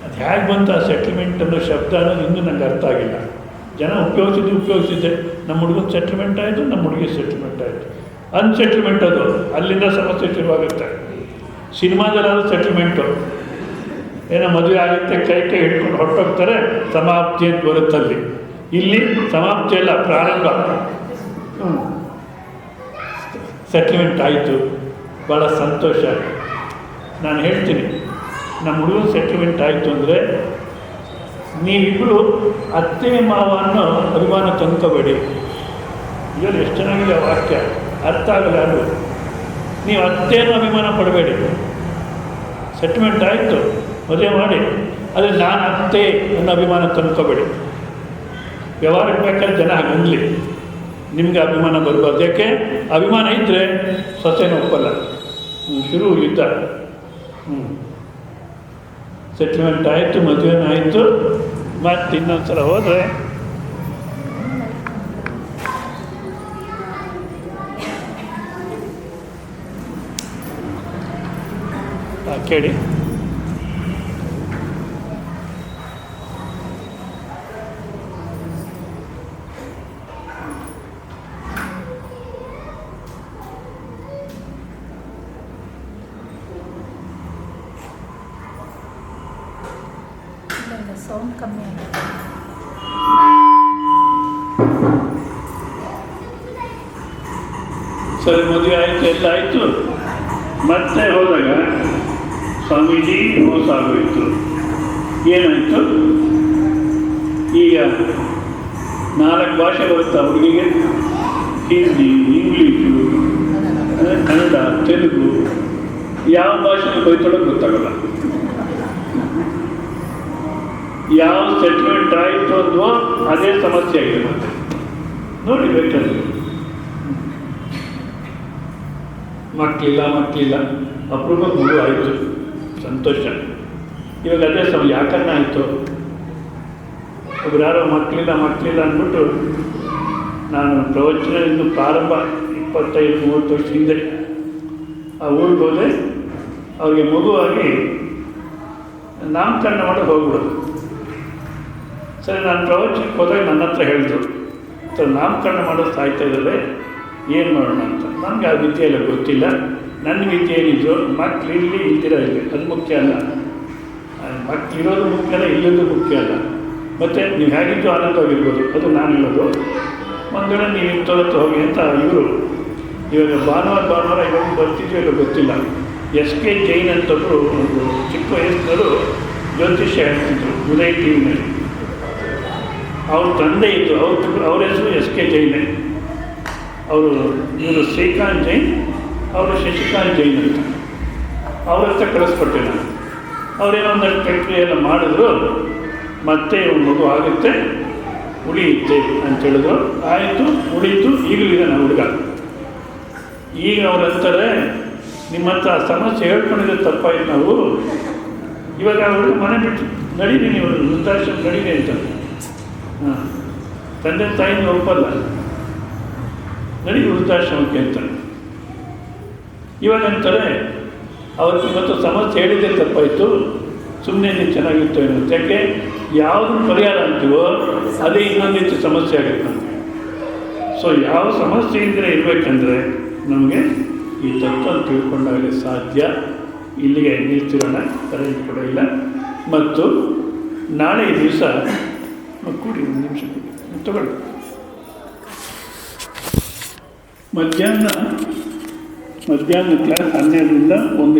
ಅದು ಹೇಗೆ ಬಂತು ಆ ಸೆಟ್ಲ್ಮೆಂಟ್ ಅನ್ನೋ ಶಬ್ದ ಅನ್ನೋದು ಇನ್ನೂ ನನಗೆ ಅರ್ಥ ಆಗಿಲ್ಲ. ಜನ ಉಪಯೋಗಿಸಿದ್ದೆ ನಮ್ಮ ಹುಡುಗನ ಸೆಟ್ಲ್ಮೆಂಟ್ ಆಯಿತು, ನಮ್ಮ ಹುಡುಗಿ ಸೆಟ್ಲ್ಮೆಂಟ್ ಆಯಿತು. ಅನ್ಸೆಟ್ಲ್ಮೆಂಟ್ ಅದು, ಅಲ್ಲಿಂದ ಸಮಸ್ಯೆ ಶುರುವಾಗುತ್ತೆ. ಸಿನಿಮಾದಲ್ಲಾದ್ರೂ ಸೆಟ್ಲ್ಮೆಂಟು, ಏನೋ ಮದುವೆ ಆಗುತ್ತೆ, ಕೈ ಹಿಡ್ಕೊಂಡು ಹೊರಟೋಗ್ತಾರೆ, ಸಮಾಪ್ತಿ ಅಂತ ಬರುತ್ತಲ್ಲಿ. ಇಲ್ಲಿ ಸಮಾಪ್ತಿ ಅಲ್ಲ, ಪ್ರಾರಂಭ. ಸೆಟ್ಲ್ಮೆಂಟ್ ಆಯಿತು, ಭಾಳ ಸಂತೋಷ. ನಾನು ಹೇಳ್ತೀನಿ, ನಮ್ಮ ಹುಡುಗನ ಸೆಟ್ಲ್ಮೆಂಟ್ ಆಯಿತು ಅಂದರೆ ನೀವಿಬ್ಬರು ಅತ್ತೆ ಮಾವನ್ನು ಅಭಿಮಾನ ತಂದ್ಕೋಬೇಡಿ. ಇದರಲ್ಲಿ ಎಷ್ಟು ಚೆನ್ನಾಗಿದೆ ವಾಕ್ಯ, ಅರ್ಥ ಆಗಲ್ಲ. ಅದು ನೀವು ಅತ್ತೇನು ಅಭಿಮಾನ ಪಡಬೇಡಿ. ಸೆಟ್ಲ್ಮೆಂಟ್ ಆಯಿತು, ಮದುವೆ ಮಾಡಿ, ಆದರೆ ನಾನು ಅತ್ತೆ ಅನ್ನೋ ಅಭಿಮಾನ ತಂದ್ಕೋಬೇಡಿ. ವ್ಯವಹಾರಕ್ಕೆ ಬೇಕಾದ್ರೆ ಜನ ಹಾಗಂದ್ಲಿ, ನಿಮಗೆ ಅಭಿಮಾನ ಬರಬಾರ್ದು. ಯಾಕೆ? ಅಭಿಮಾನ ಇದ್ದರೆ ಸೊಸೆನ ಒಪ್ಪಲ್ಲ. ಶುರು ಯುದ್ಧ. ಸೆಟ್ಲ್ಮೆಂಟ್ ಆಯಿತು, ಮದುವೆನೂ ಆಯಿತು, ಮತ್ತು ಇನ್ನೊಂದು ಸಲ ಹೋದರೆ ಕೇಳಿ. ಸೌಂಡ್ ಕಮ್ಮಿ ಆಗುತ್ತೆ. ಸರಿ, ಮದುವೆ ಆಯಿತು, ಎಲ್ಲ ಆಯಿತು. ಮತ್ತೆ ಹೋದಾಗ ಸ್ವಾಮೀಜಿ ಮೋಸ ಆಗೋಯಿತು. ಏನಾಯಿತು? ಈಗ 4 ಭಾಷೆ ಬರುತ್ತೆ ಹುಡುಗಿಗೆ. ಹಿಂದಿ, ಇಂಗ್ಲೀಷು, ಕನ್ನಡ, ತೆಲುಗು, ಯಾವ ಭಾಷೆನ ಬೈತೊಳಗೆ ಗೊತ್ತಾಗಲ್ಲ. ಯಾವ ಸೆಟ್ಲ್ಮೆಂಟ್ ಆಯಿತು ಅಂದ್ವೋ ಅದೇ ಸಮಸ್ಯೆ ಆಗಿದೆ. ಮತ್ತೆ ನೋಡಿ ಬೇಕಾದ್ರೆ ಮಕ್ಕಳಿಲ್ಲ, ಅಪರೂಪ ಮಗು ಆಯಿತು, ಸಂತೋಷ. ಇವಾಗ ಅದೇ ಯಾಕನ್ನ ಆಯಿತು? ಒಬ್ರು ಯಾರೋ ಮಕ್ಕಳಿಲ್ಲ ಅಂದ್ಬಿಟ್ಟು, ನಾನು ಪ್ರವಚನ ಇನ್ನು ಪ್ರಾರಂಭ 25-30 ವರ್ಷ ಹಿಂದೆ ಆ ಊರಿಗೆ ಹೋದೆ. ಅವ್ರಿಗೆ ಮಗುವಾಗಿ ನಾಮಕರಣ ಮಾಡೋದು ಹೋಗ್ಬಿಡೋದು. ಸರಿ, ನಾನು ಪ್ರವಚನಕ್ಕೆ ಹೋದಾಗ ನನ್ನ ಹತ್ರ ಹೇಳಿದ್ರು, ನಾಮಕರಣ ಮಾಡೋದು ಸಾಯ್ತಾ ಇದ್ದಾರೆ, ಏನು ಮಾಡೋಣ ಅಂತ. ನನಗೆ ಆ ವಿದ್ಯೆ ಎಲ್ಲ ಗೊತ್ತಿಲ್ಲ. ನನ್ನ ವಿದ್ಯೆ ಏನಿದ್ರು ಮಕ್ಕಳಿರಲಿ ಇಲ್ದಿರ ಇಲ್ಲಿ, ಅದು ಮುಖ್ಯ ಅಲ್ಲ. ಮಕ್ಕಳಿರೋದು ಮುಖ್ಯ ಅಲ್ಲ, ಇಲ್ಲೋದು ಮುಖ್ಯ ಅಲ್ಲ. ಮತ್ತು ನೀವು ಹೇಗಿದ್ದು ಆನಂದವಾಗಿರ್ಬೋದು, ಅದು ನಾನು ಹೇಳೋದು. ಒಂದು ವೇಳೆ ನೀವು ಇಂಥವತ್ತು ಹೋಗಿ ಅಂತ ಇವರು ಇವಾಗ ಭಾನುವಾರ ಇವಾಗ ಬರ್ತಿದ್ವಿ ಇಲ್ಲ ಗೊತ್ತಿಲ್ಲ. SK ಜೈನ್ ಅಂತೊಬ್ಬರು ಒಂದು ಚಿಕ್ಕ ವಯಸ್ಸಿನವರು ಜ್ಯೋತಿಷ್ಯ ಹೇಳ್ತಿದ್ರು ಉದಯ್ ಟಿವಿನಲ್ಲಿ. ಅವ್ರ ತಂದೆ ಇತ್ತು, ಅವ್ರ ಹೆಸರು SK ಜೈನ್. ಇವರು ಶ್ರೀಕಾಂತ್ ಜೈನ್, ಅವರು ಶಶಿಕಾಂತ್ ಜೈನ್ ಅಂತ. ಅವ್ರ ಹತ್ರ ಕಳಿಸ್ಕೊಟ್ಟೆ ನಾನು. ಅವರೇನೋ ಒಂದಷ್ಟು ಪ್ರಕ್ರಿಯೆ ಎಲ್ಲ ಮಾಡಿದ್ರು. ಮತ್ತೆ ಒಂದು ಮಗು ಆಗುತ್ತೆ, ಉಳಿಯುತ್ತೆ ಅಂತೇಳಿದ್ರು. ಆಯಿತು, ಉಳೀತು. ಈಗಲೂ ಇದೆ ನಾನು ಹುಡುಗ. ಈಗ ಅವ್ರು ಅಂತಾರೆ, ನಿಮ್ಮ ಹತ್ರ ಸಮಸ್ಯೆ ಹೇಳ್ಕೊಂಡಿದ್ರೆ ತಪ್ಪಾಯ್ತು ನಾವು. ಇವಾಗ ಹುಡುಗ ಮನೆ ಬಿಟ್ಟು ನಡೀರಿ, ನೀವು ವೃದ್ಧಾಶ್ರಮ ನಡೀರಿ ಅಂತ. ತಂದೆ ತಾಯಿನ ಒಪ್ಪಲ್ಲ, ನಡಿ ವೃದ್ಧಾಶ್ರಮಕ್ಕೆ ಅಂತಾರೆ. ಇವಾಗ ಅಂತಾರೆ, ಅವತ್ತು ಇವತ್ತು ಸಮಸ್ಯೆ ಹೇಳಿದ್ದೆ ತಪ್ಪಾಯಿತು, ಸುಮ್ಮನೆ ನೀವು ಚೆನ್ನಾಗಿತ್ತು ಏನೋ. ಯಾಕೆ? ಯಾವುದನ್ನು ಪರಿಹಾರ ಅಂತೀವೋ ಅದೇ ಇನ್ನೊಂದಿತ್ತು ಸಮಸ್ಯೆ ಆಗುತ್ತೆ ನಮಗೆ. ಸೊ ಯಾವ ಸಮಸ್ಯೆ ಇದ್ದರೆ ಇರಬೇಕಂದ್ರೆ ನಮಗೆ ಈ ತತ್ವ ತಿಳ್ಕೊಂಡಾಗಲೇ ಸಾಧ್ಯ. ಇಲ್ಲಿಗೆ ನಿಲ್ತಿರೋಣ, ಕರೆಂಟ್ ಕೂಡ ಇಲ್ಲ. ಮತ್ತು ನಾಳೆ ಈ ದಿವಸ ಕೂಡಿ 1 ನಿಮಿಷ ತಗೊಳ್ಳಿ. ಮಧ್ಯಾಹ್ನ ಕ್ಲಾಸ್ 12ರಿಂದ 1.